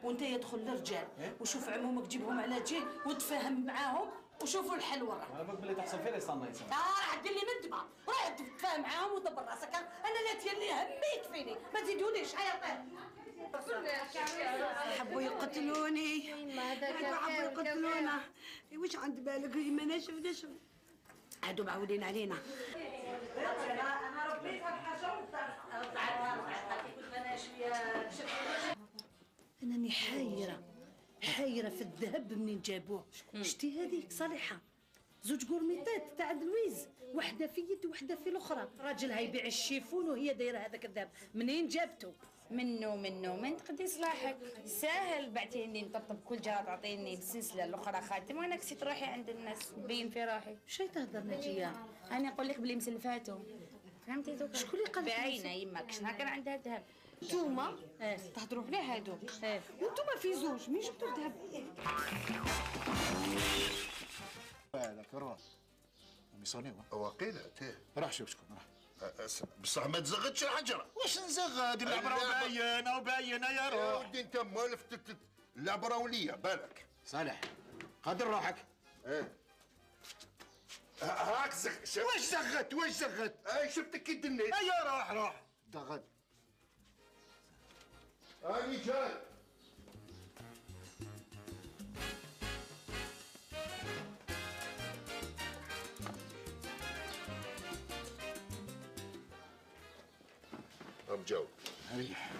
وانت يدخل للرجال وشوف عمومك جيبهم على جهه وتفاهم معاهم وشوفوا الحل ورا. على بالك بلي تحصل فيها اللي صار يصير. راح دير لي مندبه روح تفاهم معاهم ودبر راسك. انا لا تيلي هميت فيني ما تزيدونيش هيا حبوا يقتلوني. حبوا يقتلونا. واش عند بالك ما شفناش عادوا معولين علينا. انا ربيتها بحاجه انني حايره في الذهب منين جابوه. شتي هذيك صالحه زوج قرميطات تاع لويز وحده في يد وحده في الاخرى. راجلها يبيع الشيفون وهي دايره هذاك الذهب. منين جابته؟ منو من تقدي صلاحك ساهل. بعتيني نطبطب كل جهه تعطيني السلسله الاخرى خاتم وانا كسيت روحي عند الناس نبين في روحي. شي تهضر نجيه؟ انا نقول لك بلي مسلفاتو فهمتي دوك. شكون اللي قال لك باينه يماك شنو كان عندها ذهب. نتوما تهضروا على هادو وانتوما في زوج مين جبتوا الذهب؟ هذاك روح يصونيوا واقيلا تيه. روح شوف شكون روح. بصح ما تزغدش الحجره. واش نزغد؟ اللعبه باينه يا روح. يا ودي انت مالف اللعبه راوليه بالك. صالح قدر روحك. هاك واش زغت؟ شفتك كي دنيت. ايا روح ضغط. هاني جاي. جاوب. ريح.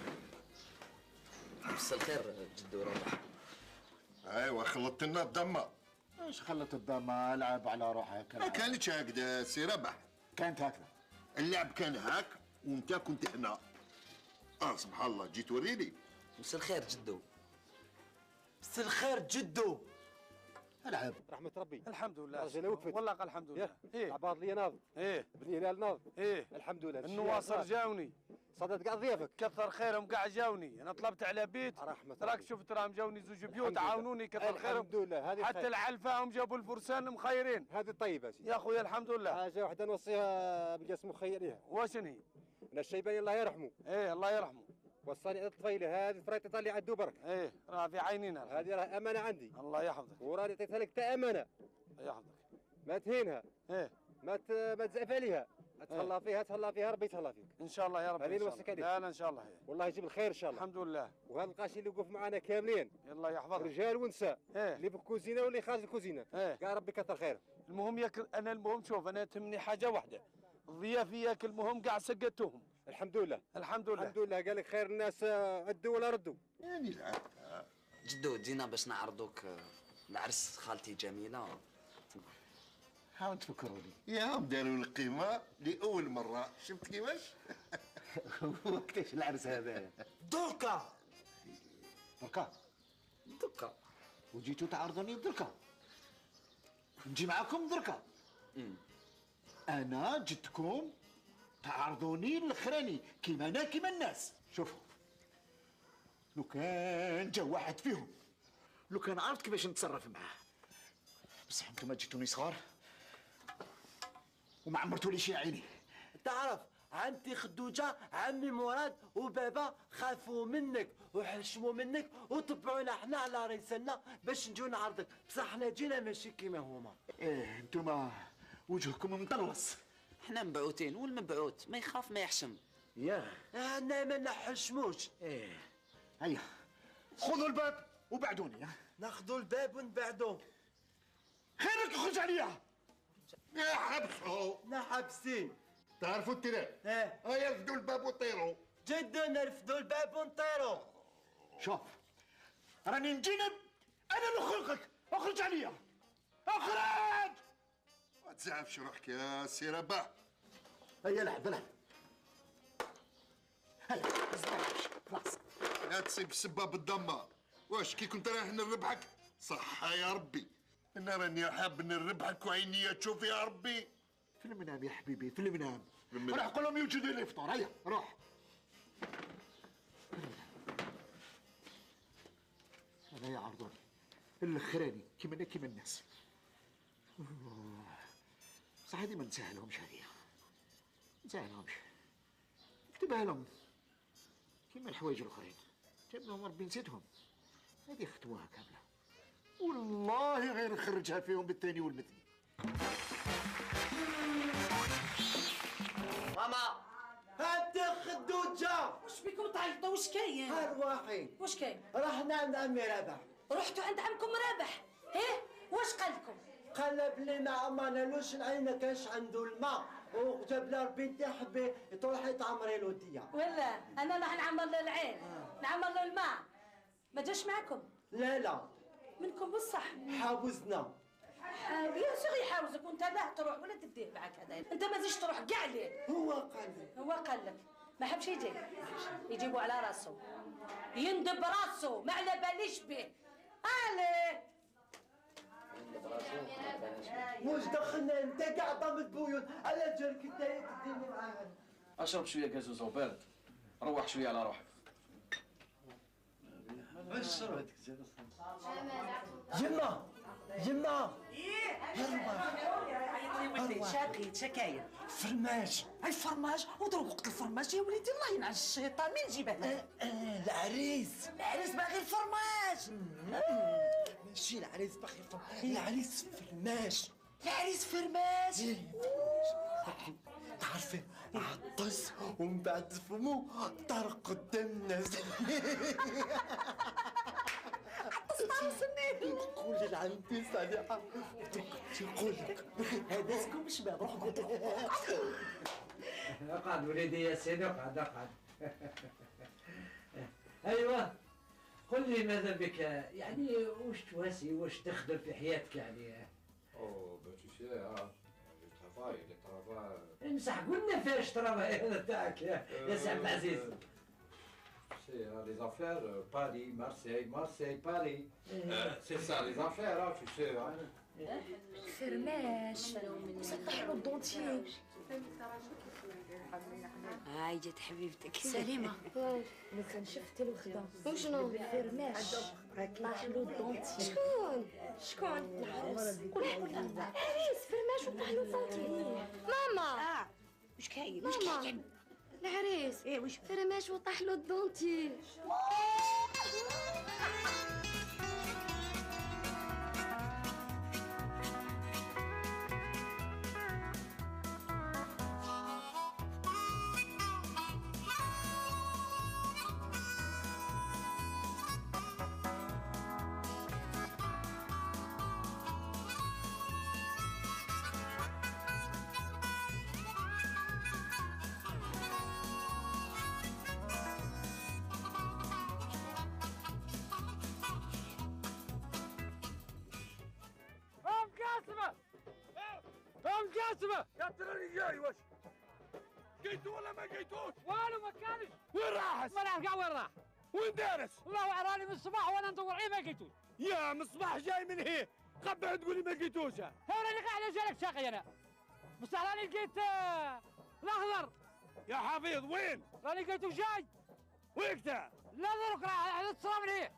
مساء الخير جدو رابح. ايوا خلطت لنا الضمه. ايش خلط الضمه؟ العب على روحك. ما كانتش هكذا سي ربح. كانت هكذا. اللعب كان هاك وانت كنت هنا. سبحان الله جيت وريني. مساء الخير جدو. مساء الخير جدو. العب رحمة ربي. الحمد لله. راجل وقفت. والله قال الحمد لله. ايه عباد لي ناض. ايه بني هلال ناض. ايه الحمد لله. النواصر جاوني. صدت كاع ضيافك. كثر خيرهم كاع جاوني، انا طلبت على بيت راك شفت راهم جاوني زوج بيوت عاونوني كثر خيرهم. الحمد لله. هذه حتى العلفاهم جابوا الفرسان مخيرين. هذه طيبه يا خويا الحمد لله. حاجه واحده نوصيها بجاس مخيريها. واش هي؟ انا الشيباني الله يرحمه. ايه الله يرحمه. وصاني على الطفيله هذه فريطه اللي عندو برك. ايه راه في عينينا. هذه راه امانه عندي. الله يحفظك. وراني عطيتها لك تا امانه. الله يحفظك. ما تهينها. ايه ما تزعف عليها. تهلا فيها تهلا فيها ربي يتهلا فيك. ان شاء الله يا رب. هذه نوصيك عليك. لا لا ان شاء الله. والله يجيب الخير ان شاء الله. الحمد لله. وهذا القاشي اللي وقف معنا كاملين. الله يحفظك. رجال ونساء. ايه اللي في الكوزينه واللي خارج الكوزينه. ايه كاع ربي كثر خيره. المهم انا المهم شوف انا تهمني حاجه واحده. الضيافه ياك المهم كاع سقتوهم. الحمد لله. الحمد لله. الحمد لله قال لك خير الناس عدوا ولا ردوا. يعني العب. جدو جينا باش نعرضوك العرس خالتي جميله. حاول تفكروني ياهم داروا القيمه لاول مره. شفت كيفاش؟ وقتاش العرس هذا؟ دركا دركا وجيتوا تعرضوني دركا. نجي معاكم دركا. انا جدكم تعرضوني الاخراني كيما انا كيما الناس. شوفوا لو كان جا واحد فيهم لو كان عرفت كيفاش نتصرف معاه، بصح انتم جيتوني صغار وما عمرتوليش يا عيني. تعرف عمتي خدوجة عمي مراد وبابا خافوا منك وحشموا منك وتبعونا احنا على رسالنا باش نجيو نعرضك، بصح حنا جينا ماشي كيما هما. ايه انتوما وجهكم مطلوس. احنا مبعوثين والمبعوث ما يخاف ما يحشم. ياه احنا ما نحشموش. ايه هيا خذوا الباب وبعدوني. ناخذوا الباب ونبعدوه. خيرك اخرج عليا. يا حبسوا. نا حابسين. تعرفوا التراب؟ ايه هيا رفدوا الباب وطيروا. جدا نرفدوا الباب ونطيروا. شوف راني نجينا انا اللي خلقك. اخرج عليا. اخرج. ما تزعفش روحك يا سي رباح. هيا لعب لعب. هيا خلاص. لا تصيب السبه بالضمه. واش كي كنت رايح نربحك؟ صح يا ربي. انا راني حاب نربحك وعيني تشوف يا ربي. في المنام يا حبيبي في المنام. روح قول لهم يوجدوا لي الفطور. هيا روح. انا يعرضوني الاخراني كيما انا كيما الناس. بصح هذه ما نسهلهمش. هذه ما نسهلهمش. نكتبها لهم كيما الحوايج الاخرين. جاب لهم ربي نسيتهم. هذه ختموها كامله والله غير نخرجها فيهم بالثاني والمثني. ماما هانت خدوجة. واش بيكم تعيطوا؟ واش كاين؟ ارواحي واش كاين؟ رحنا عند عمي رابح. رحتوا عند عمكم رابح؟ ايه واش قال لكم؟ قال بلي ما نالوش العين ما كانش عنده الماء وجاب لها بنتي حبي تروحي تعمري له الدية. ولا انا راح نعمر له العين نعمر له الماء. ما جاش معكم؟ لا منكم بصح حاوزنا. يا سيدي يحاوزك وانت لا تروح ولا تديه معك هذا. انت ما تجيش تروح كاع ليه. هو قال لك ما حبش يجي يجيبوا على راسه يندب راسه ما على باليش به. عليه واش دخلنا انت كاع ضامن بويون على جالك انت تديني معاه. اشرب شويه كازوزه وبارد روح شويه على روحك. بشر يما يما يا ولدي شاكيت شكاين فرماج. هاي فرماج ودروك وقت الفرماج يا وليدي الله ينعس الشيطان مين جيبها؟ العريس باغي الفرماج. ماشي العريس باغي الفرماج. العريس فرماج. تعرفي عطس ومن بعد فمو طرق قدام الناس. طارسني قول لعمتي صالحة تقول لك هذا سكون شباب روح قول. اقعد وليدي يا سيدي اقعد. ايوه قل لي ماذا بك يعني واش تواسي واش تخدم في حياتك يعني؟ او tu sais le travail امسح قلنا فاش ترافاي هذا تاعك يا سي عبد العزيز. C'est les affaires Paris, Marseille, Marseille, Paris. C'est ça les affaires, hein, tu sais. فرماش وصلح له الدونتيي. هاي جت حبيبتك سليمة مثلا شفت الوخدة وشنو فرماش طاح له الدونتيي. شكون العروس؟ قولي العريس فرماش وطاح له الدونتيي. ماما وش كاين؟ وش كاين؟ العريس ايه وش فرماش وطاح له الدونتيي. قاسمة يا تراني جاي وش جيتوا ولا ما جيتوش؟ والو ما كانش. وين راح؟ ما راح وين راح؟ وين دارس؟ والله وعراني من الصباح وانا ندور عليه ما جيتوش. يا من الصباح جاي من هي خبع تقولي ما جيتوش. هو راني قاعد جالك شاقي انا بصح راني لقيت الاخضر. يا حفيظ وين؟ راني لقيته جاي. ويكتا؟ لا ضرك راح اتصرى من هي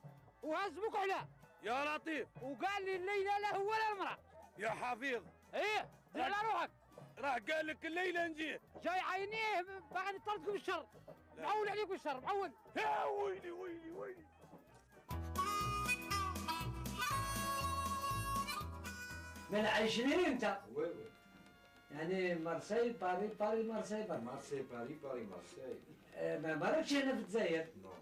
وهزمك علاه. يا لطيف. وقال لي الليله لا هو ولا المراه. يا حفيظ. ايه دير على روحك. راح قال لك الليله نجي. جاي عينيه باغي نطردكم الشر. معول عليكم الشر معول. يا ويلي ويلي ويلي. من 20 انت؟ وي يعني مارسيل باري باري مارسيل باري. مارسيل باري باري مارسيل. ما راكش هنا في الجزائر. نو.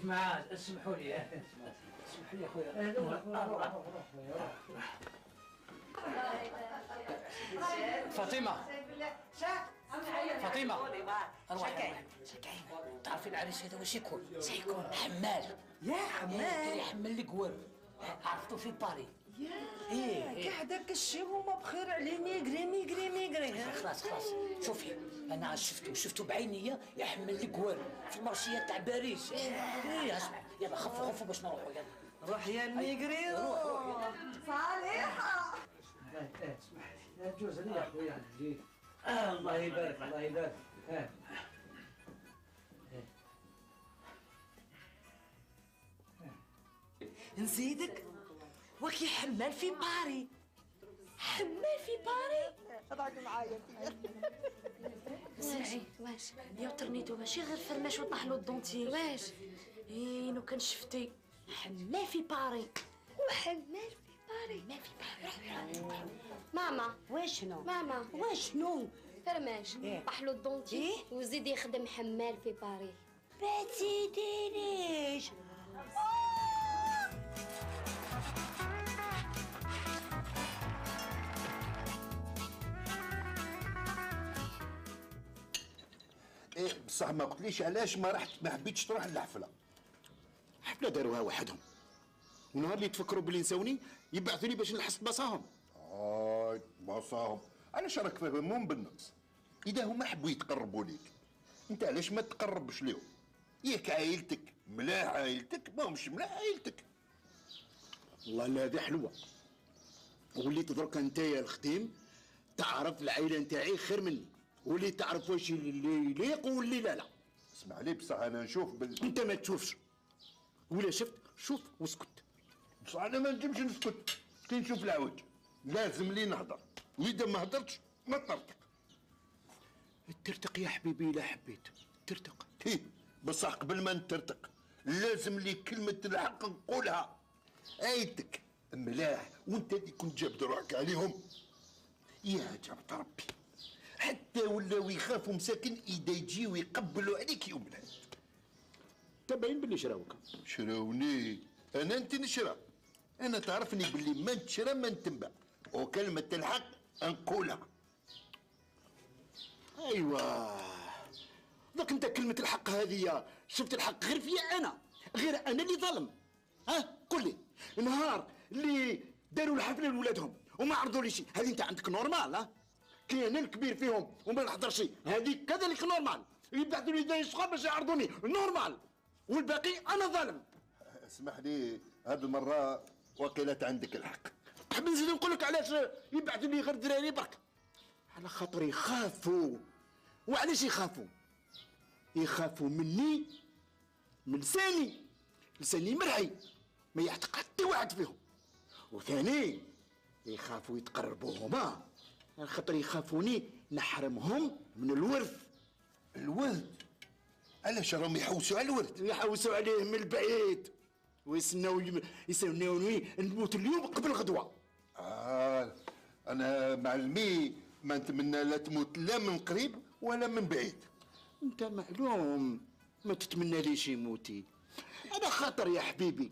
معاه اسمحوا لي اسمح لي اخويا. فاطمة فاطمة اروح تعرفي العريس هذا واش يكون؟ سيكون حمال. يا حمال يحمل القوار. عرفتو في باري. ياه كاع هذاك الشيء هما بخير عليه ميغري ميغري ميغري. خلاص شوفي انا شفتو بعينيا يحمل القوار في المارشيه تاع باريس. اسمع يلا خفوا باش نروحوا يلا. روح يا الميغري روح. صالحة اسمح لي لا تجوز لي يا خويا جيت. الله يبارك الله يبارك. نزيدك وكي حمال في باري. حمال في باري راك معايا. اسمعي واش يا ترنيتو ماشي غير فرماش وطاح له الدونتي. واش نو كان شفتي حمال في باري. وحمال في باري ما في باري. ماما واشنو؟ ماما واشنو؟ فرماش طاح له الدونتي وزيد يخدم حمال في باري. ما تزيدينيش. ايه بصح ما قلتليش علاش ما حبيتش تروح للحفله. حفله داروها وحدهم ونهار اللي تفكروا باللي نساوني يبعثوني باش نلحس بلاصاهم. بلاصاهم علاش راك فاهمهم بالنقص؟ اذا هما حبوا يتقربوا ليك انت علاش ما تقربش ليهم؟ ياك عائلتك ملاح عائلتك ماهمش ملاح عائلتك. والله لا هذه حلوه. وليت درك انت يا الختيم تعرف العائله نتاعي خير مني واللي تعرف واش اللي يليق واللي لا. اسمع لي بصح انا نشوف انت ما تشوفش ولا شفت شوف واسكت. بصح انا ما نجمش نسكت كي نشوف العوج لازم لي نهضر واذا ما هضرتش ما ترتق. ترتق يا حبيبي لا حبيت ترتق. بصح قبل ما نترتق لازم لي كلمة الحق نقولها. عيتك ملاح وانت اللي كنت جابد روحك عليهم. يا جابت ربي حتى ولاو يخافوا مساكن اذا يجيو يقبلوا عليك يوم العيد. تبين باللي شراوك. شراوني انا انت نشرا. انا تعرفني باللي ما نتشرى ما نتنبع وكلمة الحق نقولها. ايوا ذاك انت كلمة الحق هذه شفت الحق غير فيا انا غير انا اللي ظلم. قل لي نهار اللي داروا الحفله لولادهم وما عرضوا لي شيء هذه انت عندك نورمال. كاين الكبير فيهم وما نحضرش، هذيك كذلك نورمال. يبعثوا لي زي الصغار باش يعرضوني نورمال، والباقي انا ظالم. اسمح لي هذه المره وكيلات عندك الحق. نحب نزيد نقول لك علاش يبعثوا لي غير دراري برك، على خاطر يخافوا. وعلاش يخافوا؟ يخافوا مني، من لساني مرعي ما يعتق حتى واحد فيهم. وثاني يخافوا يتقربوا هما، على خاطر يخافوني نحرمهم من الورث. الورث؟ علاش راهم يحوسوا على الورث؟ يحوسوا عليه من البعيد يسنوني نموت اليوم قبل غدوه. انا معلمي ما نتمنى لا تموت لا من قريب ولا من بعيد. انت معلوم ما تتمنى ليش يموتي، انا خاطر يا حبيبي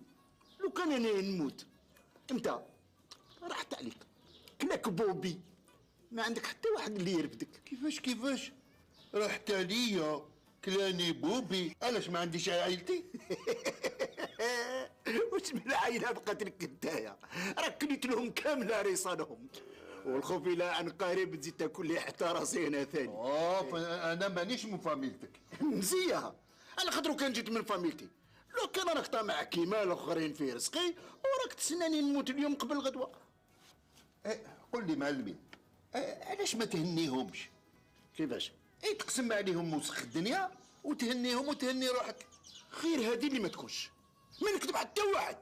لو كان انا نموت انت راحت عليك كلاك بوبي، ما عندك حتى واحد اللي يرفدك. كيفاش راحت عليا كلاني بوبي؟ علاش ما عنديش عائلتي؟ واش من العائله بقات لك نتايا؟ راك كليت لهم كامله رصانهم، والخوف الى عن قريب تزيد تاكل لي حتى راسي هنا ثاني. انا مانيش من فاميلتك. مزيه، على خاطر كان جيت من فاميلتي، لو كان راك طامع كيما الاخرين في رزقي وراك تسناني نموت اليوم قبل غدوه. قول لي معلمي، علاش ما تهنيهمش؟ كيفاش؟ تقسم عليهم وسخ الدنيا وتهنيهم وتهني روحك. خير هذه اللي ما تكونش، ما نكذب حتى واحد.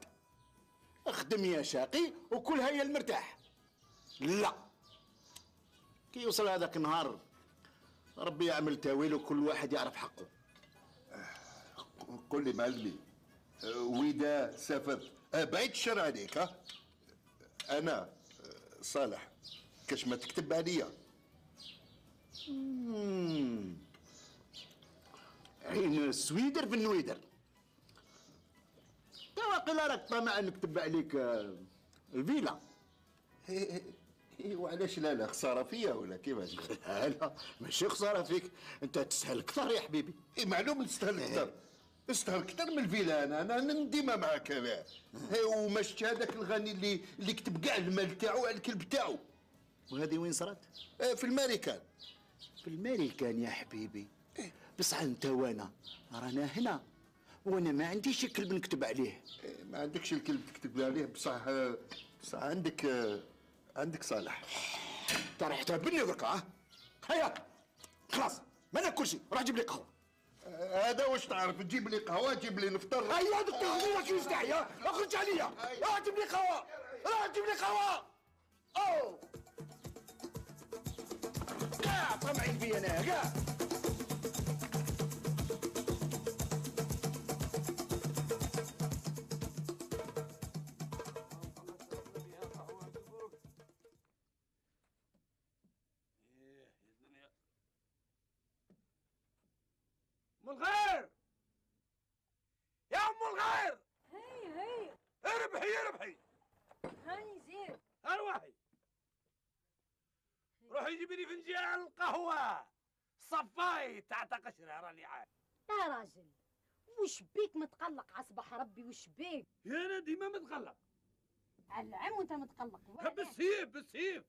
اخدم يا شاقي وكلها يا المرتاح. لا، كي يوصل هذاك النهار ربي يعمل تاويل وكل واحد يعرف حقه. قول لي معلمي، وإذا سافرت بعيد الشر عليك، أنا صالح كاش ما تكتب عليا. عين السويدر في النويدر. واقيلا راك طامع نكتب عليك الفيلا. وعلاش لا خساره فيا ولا كيفاش؟ لا ماشي خساره فيك، انت تستاهل اكثر يا حبيبي. معلوم تستاهل اكثر، تستاهل اكثر من الفيلا. انا ديما معاك انا. وما شفت هذاك الغني اللي كتب كاع المال تاعو على الكلب تاعو. وهذه وين صرات؟ في الماريكان. في الماريكان يا حبيبي، بصح انت وانا رانا هنا، وانا ما عنديش كلب نكتب عليه. ما عندكش الكلب تكتب عليه، بصح عندك صالح. انت راح تهبلني دركا. هيا خلاص ما ناكل شيء، روح جيب لي قهوه. هذا واش تعرف؟ تجيب لي قهوه، تجيب لي نفطر. هيا دكتور كي يستحيا، اخرج عليا. روح جيب لي قهوه، روح جيب لي قهوه. اوه كاع طمعين بي انا كاع. ام الخير يا ام الخير. هي اربحي هاني زين. ارواحي روحي جيبي لي فنجان القهوه صفاي تاع قشره راني عاد. يا راجل وش بيك متقلق؟ عصبح ربي وش بيك؟ انا ديما متقلق. على العم وانت متقلق. بالسيف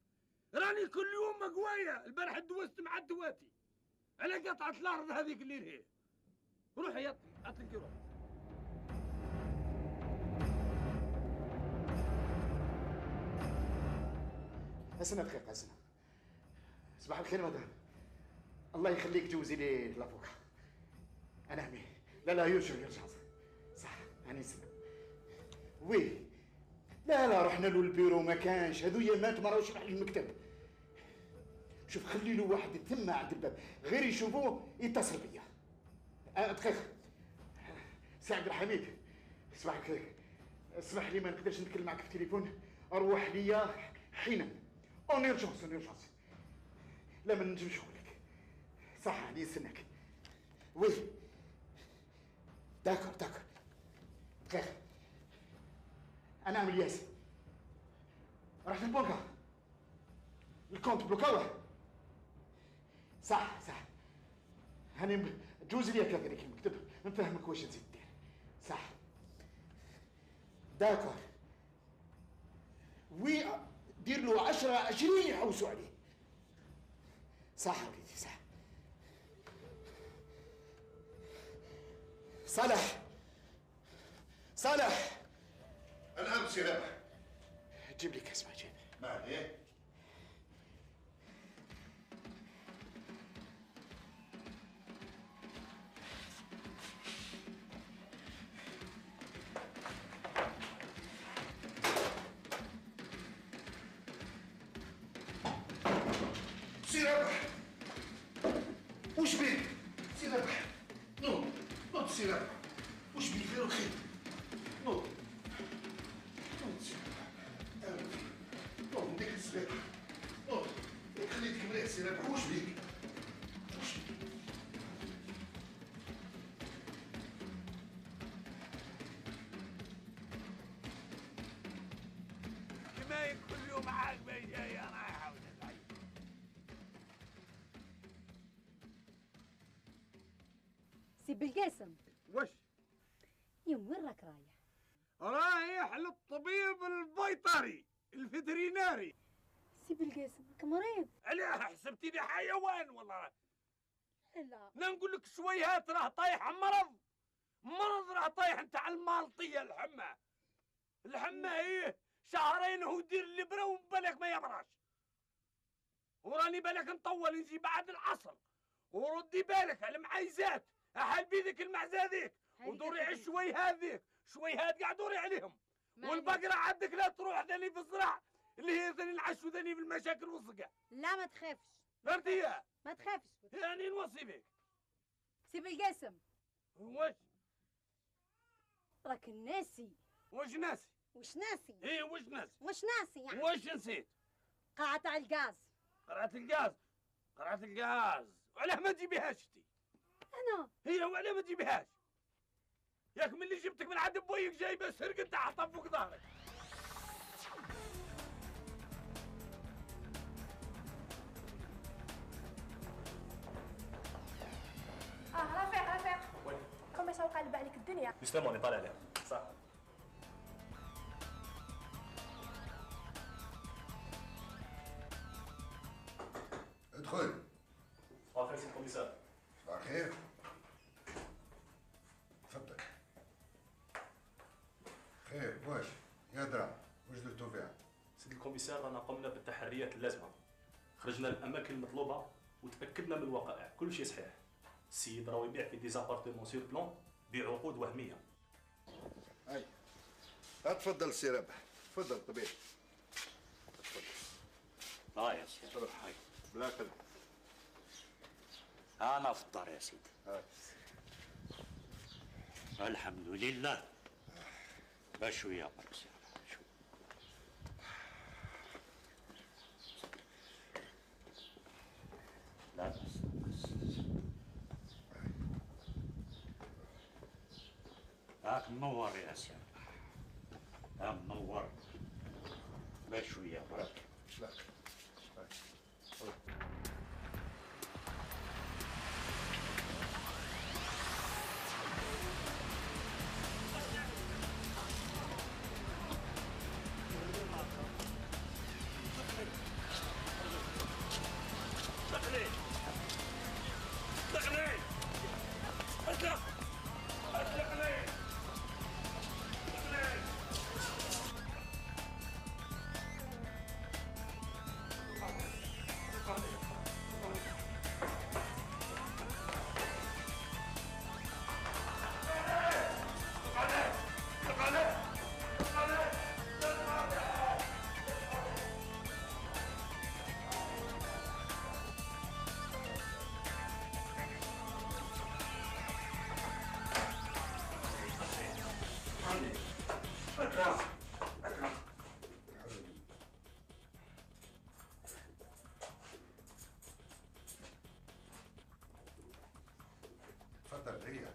راني كل يوم مقوايه. البارح دوزت مع دواتي على قطعه الارض هذيك اللي هي. روحي يا اطلقي روحي. حسنا بخير حسنا. صباح الخير مدام. الله يخليك جوزي لي لافوكا. انا همي. لا يرجع صح انا نسمع. وي لا رحنا له البيرو ما كانش، هذويا مات ما راهوش راح للمكتب. شوف خلي له واحد ثم عند الباب غير يشوفوه يتصل بيا. دقيقة سي عبد الحميد، صباح الخير. اسمح لي ما نقدرش نتكلم معك في التليفون، اروح ليا حينا. اون اورجونس لا ما نجمش نقولك. صح راني نستناك. وي داكور دقيقة. انا عامل ياسر رحت البنكة، الكونت بلوكاوه. صح هاني جوزي ليا كذلك المكتب، نفهمك واش تزيد دير. صح داكور. وي دير له 10 20 يحوسوا عليه. صح وليدي صح. صالح صالح. نعم سي رابح. جيب لي كاس معجون. ما عليه. سي رابح وش بيك؟ سي رابح نوض سي رابح وش بيك؟ غير الخير نوض سي رابح نوض نديك السباحة نوض خليتك مليح سي رابح وش بيك؟ وش بيك؟ كما كل يوم معاك ما جاي انا احاول ازعل. سي بالقاسم. وش؟ يوم وين راك رايح؟ رايح للطبيب البيطري الفيتريناري. سي بالقاسم راك مريض. علاه حسبتيني حيوان والله. لا لا نقول لك شويهات راه طايح مرض راه طايح نتاع المالطيه الحمى ايه شهرين هو يدير الابره وبالك ما يبراش. وراني بالك نطول نجي بعد العصر وردي بالك على المعايزات احل بيدك المعزه ذيك ودوري على شويهات قاعد دوري عليهم. والبقره عندك لا تروح ذني في الزرع اللي هي ذني العش وذني في المشاكل والصقع. لا ما تخافش. فهمتيها؟ ما تخافش. يعني نوصي بك. سي بالقاسم. وش؟ راك ناسي. وش ناسي؟ وش ناسي؟ ايه وش ناسي؟ وش ناسي يعني؟ وش نسيت؟ قاعة تاع الغاز. قرعة الغاز وعلاه ما تجيبيهاش انتي؟ انا هي وعلاه ما تجيبيهاش؟ ياك من اللي جبتك من عند بويك جايبه سرق انت حاطها فوق ظهرك. رفيق كم يسوق قلب عليك الدنيا. يسلموني طالع عليها صح. ادخل. صباح الخير سي الكوميسار. صباح الخير. تفضل. خير واش؟ يا درا واش درتو فيها؟ سيدي الكوميسار رانا قمنا بالتحريات اللازمه. خرجنا الاماكن المطلوبه وتاكدنا من الوقائع كل شيء صحيح. السيد راهو يبيع في ديزابارتمون سور بلون بعقود وهميه. اي تفضل سي رابح. تفضل طبيب. تفضل. يا سيدي. تفضل. بلا كلام. انا في الدار يا سيدي. الحمد لله. بشويه برك سي رابح شويه. لا بس. راك منور يا سي رابح. منور. بشويه برك. لا. تفضل هي.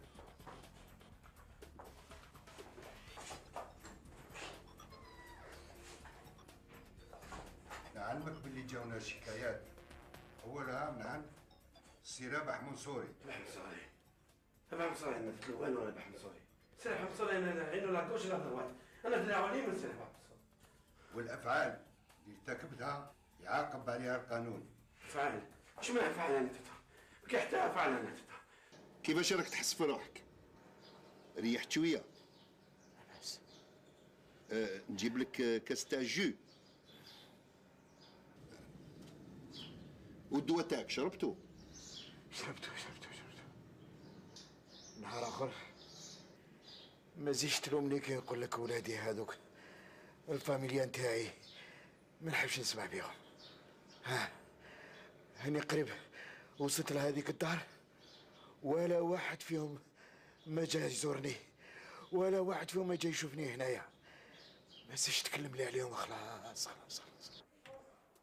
نعلمك باللي جاونا شكايات اولها من عند السي رابح منصوري. رابح منصوري انا في الوان ولا رابح منصوري. سي رابح منصوري انا عينو لاكوش لا ضروات. انا دراعوني من سي رابح منصوري. والافعال اللي ارتكبتها يعاقب عليها القانون. افعال واش ما فعلا انت كي حتى فعلا انت كيفاش راك تحس في روحك؟ ريحت شويه؟ نجيب لك كاس تاع جو. والدواء تاعك شربتو؟ شربتو. نهار اخر ما زيدش تلومني كي نقول لك ولادي هذوك الفاميليا نتاعي ما نحبش نسمع بيهم. هاني قريب وصلت لهذيك الدار ولا واحد فيهم ما جا يزورني ولا واحد فيهم ما جا يشوفني هنايا. ما زيدش تكلم لي عليهم. خلاص.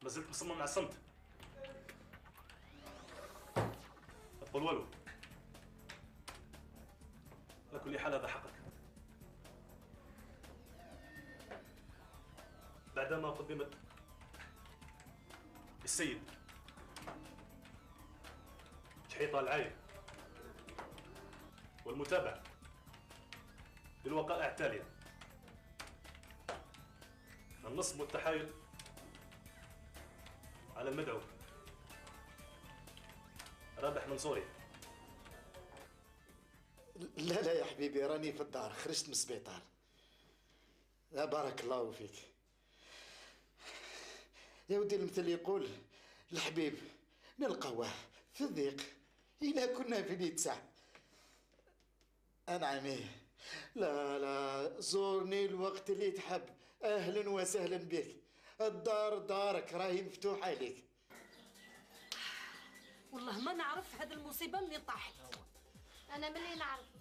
ما زلت مصمم على الصمت. ما تقول والو. على كل حال هذا حقك. بعدما قدمت السيد تحيط العين والمتابعة للوقائع التالية: النصب والتحايل على المدعو رابح منصوري. لا يا حبيبي، راني في الدار، خرجت من السبيطار. لا بارك الله فيك يا ودي. المثل يقول الحبيب نلقاوه في الضيق إلا كنا في نيتسع. أنعمي. لا زورني الوقت اللي تحب. أهلا وسهلا بك. الدار دارك راهي مفتوحة لك. والله ما نعرف هذه المصيبة منين طاحت. انا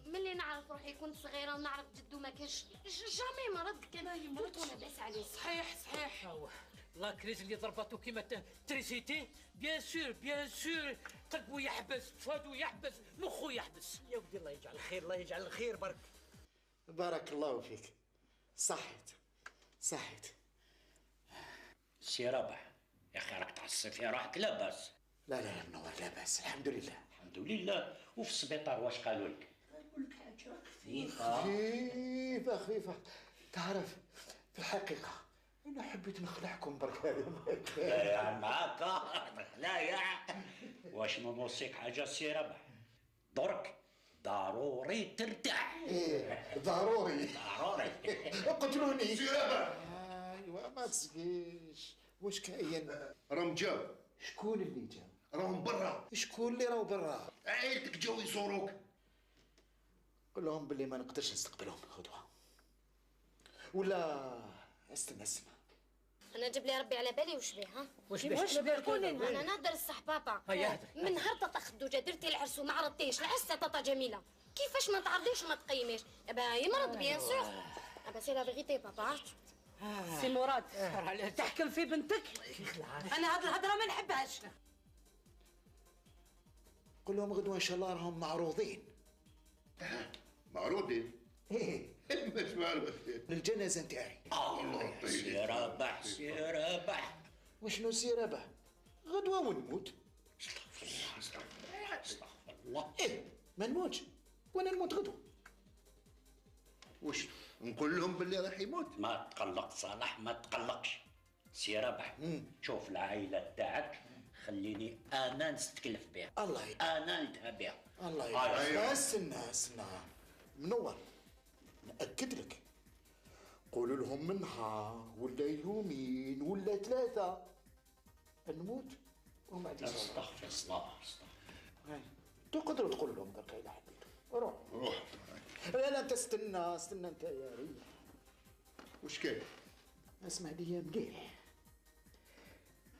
ملي نعرف روحي كنت صغيره ونعرف جدو ما كانش جامي مرض كان يموت وانا لاباس عليه. صحيح. لا كريز اللي ضربته كيما تريسيتي بيان سور قلبو يحبس، فؤادو يحبس، مخو يحبس. يا ودي الله يجعل الخير برك. بارك الله فيك. صحيت. سي رابح يا اخي راك تعصي في روحك. لا باس. لا يا منور، لا باس الحمد لله. وفي السبيطار واش قالوا لك؟ قالوا لك حاجه خفيفه. تعرف في الحقيقه انا حبيت نخلعكم برك. لا يا معاك. لا يا واش ما نوصيك حاجه سي رابح؟ درك ضروري ترتاح. ضروري. قتلوني سي رابح. ايوا ما تسقيش. واش كاين؟ راهم جاو. شكون اللي جاو؟ راهم برا. شكون اللي راهو برا؟ عائلتك جاو يزوروك. قول لهم باللي ما نقدرش نستقبلهم غدوه. ولا استنى اسمع. انا جاب لي ربي على بالي وش بيه. ها واش بيه؟ انا نهضر الصح بابا. من نهار طاطا خدوجه درتي العرس وما عرضتيش العرس تاع طاطا جميله. كيفاش ما تعرضيش وما تقيميش؟ يمرض بيان سور. سي لا فيغيتي بابا. سي مراد تحكم في بنتك. انا هاد الهضره ما نحبهاش. قول لهم غدوه ان شاء الله راهم معروضين. معروضين؟ مش معروضين للجنازه نتاعي. سي رابح. وشنو سي رابح؟ غدوه ونموت. استغفر الله. ما نموتش وانا نموت غدوه. وش نقول لهم باللي راح يموت؟ ما تقلق صالح، ما تقلقش سي رابح. شوف العائله تاعك خليني انا نستكلف بها. انا نذهب بها. الله يبارك. استنى منور، نأكد لك. قولوا لهم من نهار ولا يومين ولا 3 نموت وما عنديش. استغفر الله. تقدروا تقولوا لهم درك إذا حبيتوا. روح. لا انت استنى انت يا ريح. وش كاين؟ اسمع لي مليح.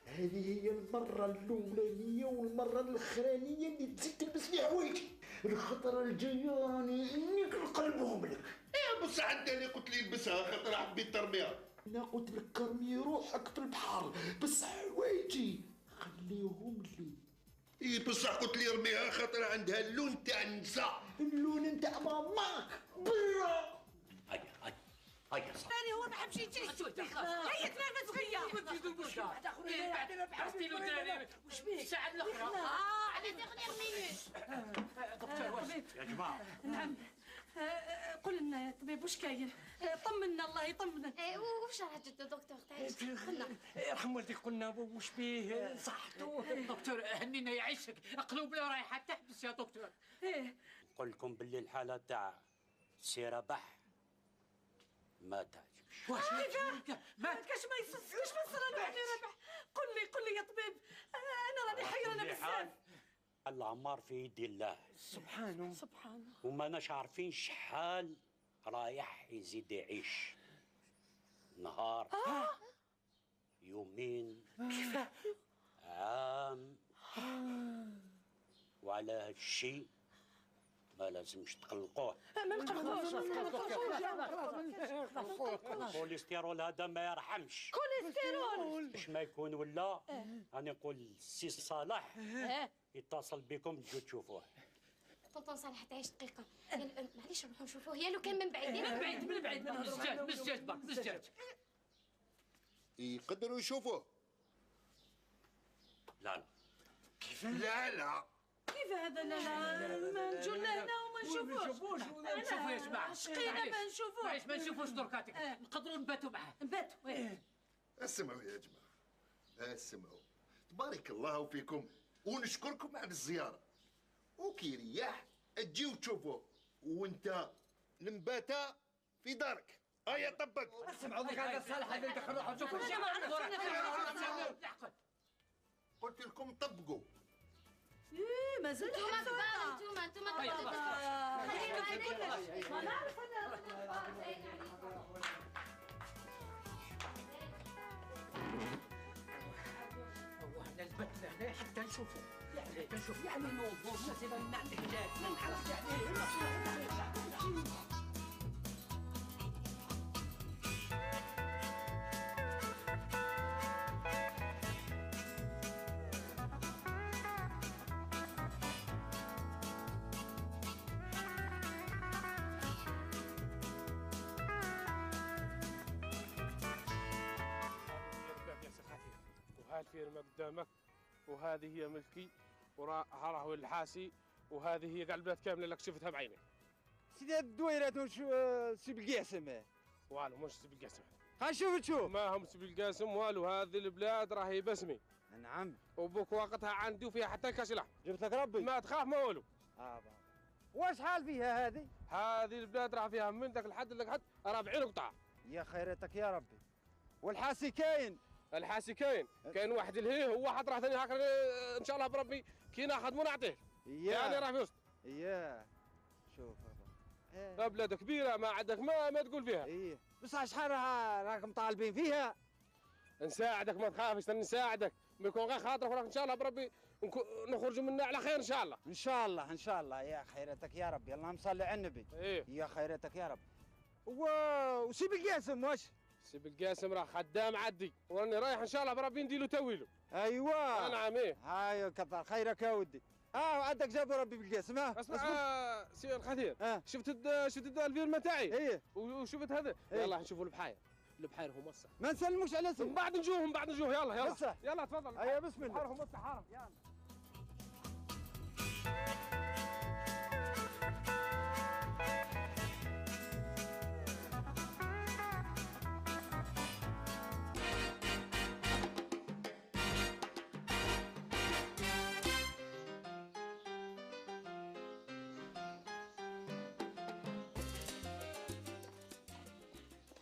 هذه هي المرة الأولانية والمرة الأخرانية اللي تزيد تلبس لي حوايجي. الخطرة الجاية راني نقلبهم لك. بصح انت اللي قلت لي البسها خاطر حبيت ترميها. انا قلت لك كرمي روحك في البحر، بصح حوايجي خليهم لي. بصح قلت لي رميها خاطر عندها اللون تاع النساء. اللون نتاع ماماك برا. هيا صح. ثاني هو ما حبش يجري. هيا تنافس بيا. حبستي له ثاني. وش بيك؟ الساعة الأخرى. على دغني رميني. يا جماعة. نعم. قول لنا يا طبيب واش كاين؟ طمنا الله يطمنا. واش راه جدو دكتور تعيش؟ قلنا يرحم والديك قلنا واش بيه صحته. دكتور هنينا يعيشك، قلوبنا رايحه تحبس يا دكتور. نقول لكم باللي الحاله تاع سي ربح ما تعجبش. واش ما كاش ما يصيرش ما صرا له ربح. قل لي يا طبيب، انا راني حيرانه بزاف. العمار في يد الله سبحانه وما ناش عارفين شحال رايح يزيد يعيش. نهار يومين عام. وعلى هالشي ما لازمش تقلقوه. ما نقلقوش. الكوليسترول هذا ما يرحمش. كوليسترول باش ما يكون ولا انا نقول السي صالح يتصل بكم تجوا تشوفوه. طنطون صالح تعيش دقيقة، معليش نروحو نشوفوه، يا لو كان من بعيد من بعيد بالزجاج برك بالزجاج. يقدروا يشوفوه؟ لا كيف لا كيف هذا؟ لا ما نجوا لهنا وما نشوفوش. نشوفوا يا جماعة. شقينا ما نشوفوش. معليش ما نشوفوش دركاتك، نقدروا نباتوا معاه. نباتوا. اسمعوا يا جماعة، اسمعوا، تبارك الله فيكم ونشكركم على الزيارة. وكي رياح تجيو تشوفوه، وانت نباتا في دارك. هيا طبق. اسمعوا ذيك هذا صالح هذا يدخل روحه تشوفوا. قلت لكم طبقوا. مازال انتوما ما نعرف انا. احنا البتنا هنا حتى نشوفوا، حتى نشوف يعني الموضوع مثلا ما عندك ما نعرف يعني. الفيرما قدامك، وهذه هي ملكي، وراهو الحاسي، وهذه هي كاع البلاد كامله لك شفتها بعيني. سيدي الدويرات واش سي بالقاسم؟ والو مش سي بالقاسم. تشوف ما هم سي بالقاسم والو، هذه البلاد راهي باسمي. نعم. وبوك وقتها عندي وفيها حتى الكاش لحم. جبت لك ربي. ما تخاف ما والو. واش حال فيها هذه؟ هذه البلاد راه فيها من ذاك الحد لذاك الحد 40 قطعه. يا خيرتك يا ربي. والحاسي كاين؟ الحاسي كاين واحد الهيه وواحد راه ثاني هكا ان شاء الله بربي كي ناخذ مو نعطيه. يعني راه في وسط. شوف هذا بلاد كبيره ما عندك ما تقول فيها. بصح شحال راكم طالبين فيها؟ نساعدك ما تخافش، نساعدك، ما يكون غير خاطرك وراك ان شاء الله بربي نخرجوا منها على خير ان شاء الله. ان شاء الله يا خيرتك يا ربي، اللهم صل على النبي. يا خيرتك يا رب. وسي بالقاسم واش؟ سي بالقاسم راه خدام عدي، وراني رايح ان شاء الله بربي نديرو تويلو. ايوا نعم. هاي كثر خيرك يا ودي. عندك جابوا ربي بالقاسم. اسمع سي الخطير، شفت الفيرما تاعي؟ وشفت هذا؟ يلا نشوفوا البحاير هو مصح. ما نسلموش على سي. من بعد نجوه يلا يلا تفضل. هيا بسم الله. البحر هو مصح حارم يلا.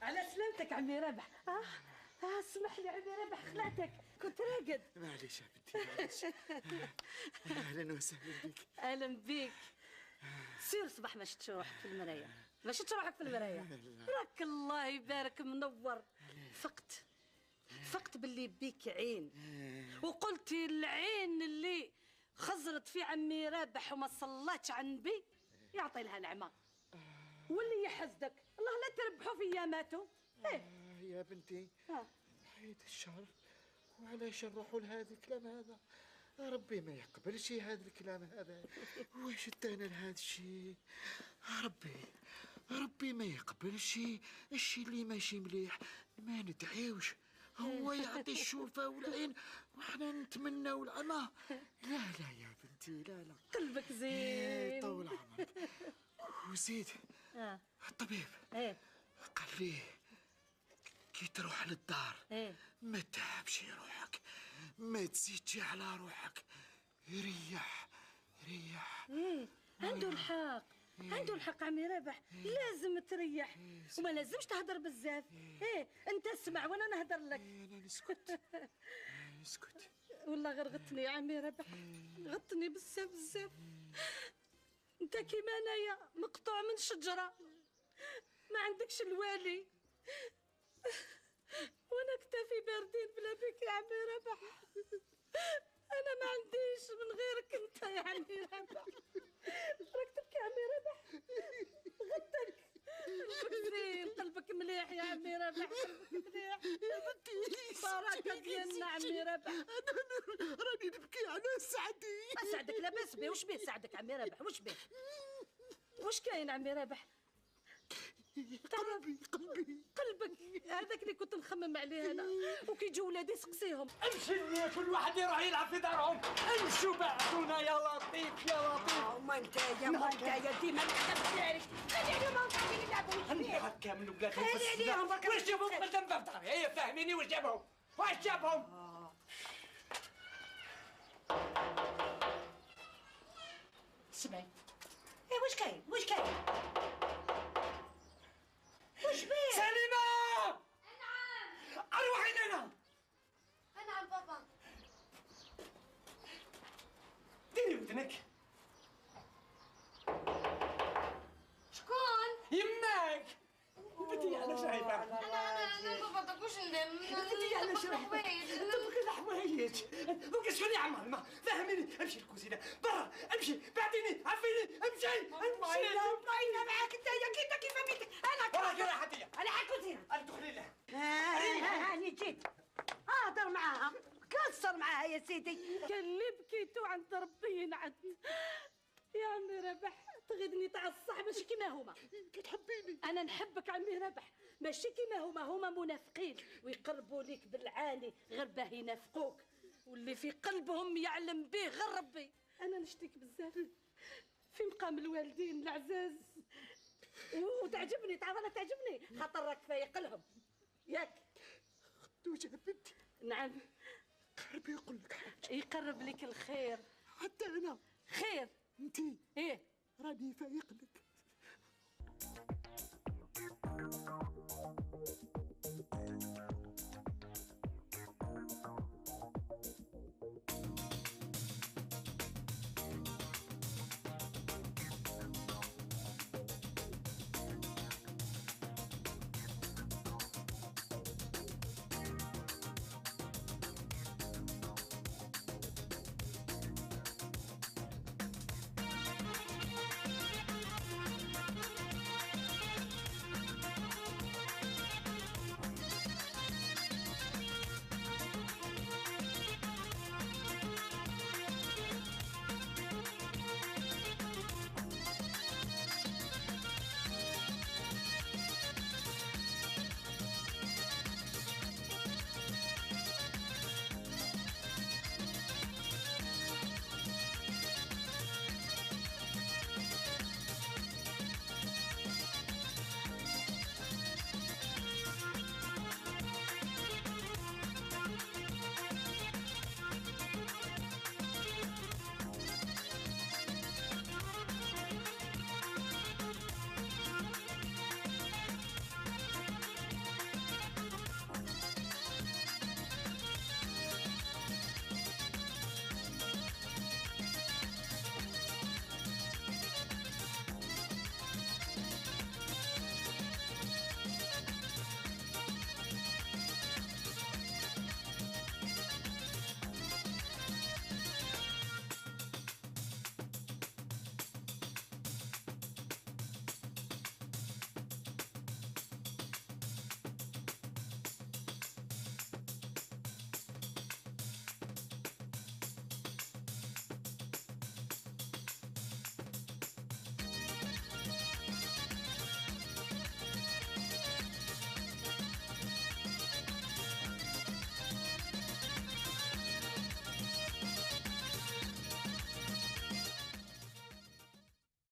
على سلامتك عمي رابح. اسمح لي عمي رابح خلعتك، كنت راقد. معليش يا بنتي معليش. اهلا وسهلا بك. اهلا بيك. سير صباح باش تشوف روحك في المرايه، باش تشوف روحك في المرايه. راك الله يبارك منور. فقت باللي بيك عين، وقلتي العين اللي خزرت في عمي رابح وما صلاتش عن بي يعطي لها نعمه، واللي يحسدك الله لا تربحوا في اياماته. يا بنتي حيد الشر، وعلاش نروحوا لهذا الكلام هذا؟ ربي ما يقبلش هذا الكلام هذا. واش ادانا لهذا الشيء؟ ربي ما يقبلش الشيء اللي ماشي مليح. ما ندعيوش، هو يعطي الشوفة والعين وحنا نتمناو العمى. لا يا بنتي لا. قلبك زين. طول عمرك. وزيد الطبيب قال لي كي تروح للدار ما تتعبش روحك، ما تزيدش على روحك، ريح. عنده الحق، عنده الحق عمي رابح، لازم تريح وما لازمش تهدر بزاف. انت اسمع وانا نهدر لك. انا نسكت. والله غير غطني يا عمي رابح، غطني بزاف. انت كيما انايا مقطوع من شجره، ما عندكش الوالي، وانا كتافي باردين بلا بك يا عمي رابح. انا ما عنديش من غيرك انت يا عمي رابح. راك تبكي يا عمي رابح، غدك زين، قلبك مليح يا عمي رابح، قلبك مليح يا بنتي. بركه ديالنا عمي رابح. انا راني نبكي على سعدي. سعدك لاباس بيه، وش بيه سعدك عمي رابح؟ وش بيه؟ وش كاين عمي رابح؟ قلبك هذاك اللي كنت نخمم عليه انا، وكي يجوا ولادي سقسيهم. امشي كل واحد يروح يلعب في دارهم، امشوا بعثونا يا لطيف يا لطيف. وما انت يا ديما نخبي عليك، خلي عليهم هاكا يلعبوا. خليها كامل ولادهم في خلي عليهم السنة. واش جابهم قبل دم في داري؟ هي فاهميني واش جابهم؟ اسمعي، واش كاين؟ وش بيه؟ سليمة! نعم. اروحي لنا. نعم بابا. ديري ودنك. شكون؟ يماك. بنتي انا شايفه. انا بابا داكوش ندير. بنتي انا شايفه. تبغي الحوايج. دوك شكون يعمر ما فهميني. امشي الكوزينه برا، امشي بعديني عفيني. امشي. باينه معاك انت يا كيف فهمتك. انا وراك راحتي. انا حكوزينه. ادخلي له. هاني جيت اهدر معاها، كسر معاها يا سيدي. قال لي بكيتو عند ربي ينعد يا عمي رابح. تغيدني تاع الصح ماشي كيما هما. كتحبيني؟ انا نحبك عمي رابح، ماشي كيما هما منافقين ويقربوا ليك بالعاني غير باه ينافقوك، واللي في قلبهم يعلم به غير ربي. انا نشتيك بزاف في مقام الوالدين العزاز، وتعجبني، تعرف انا تعجبني خاطر راك فايق لهم ياك. خدوجة بنتي. نعم. قربي يقول لك حاجة. يقرب لك الخير. حتى انا. خير. انتي ايه راني فايق لك.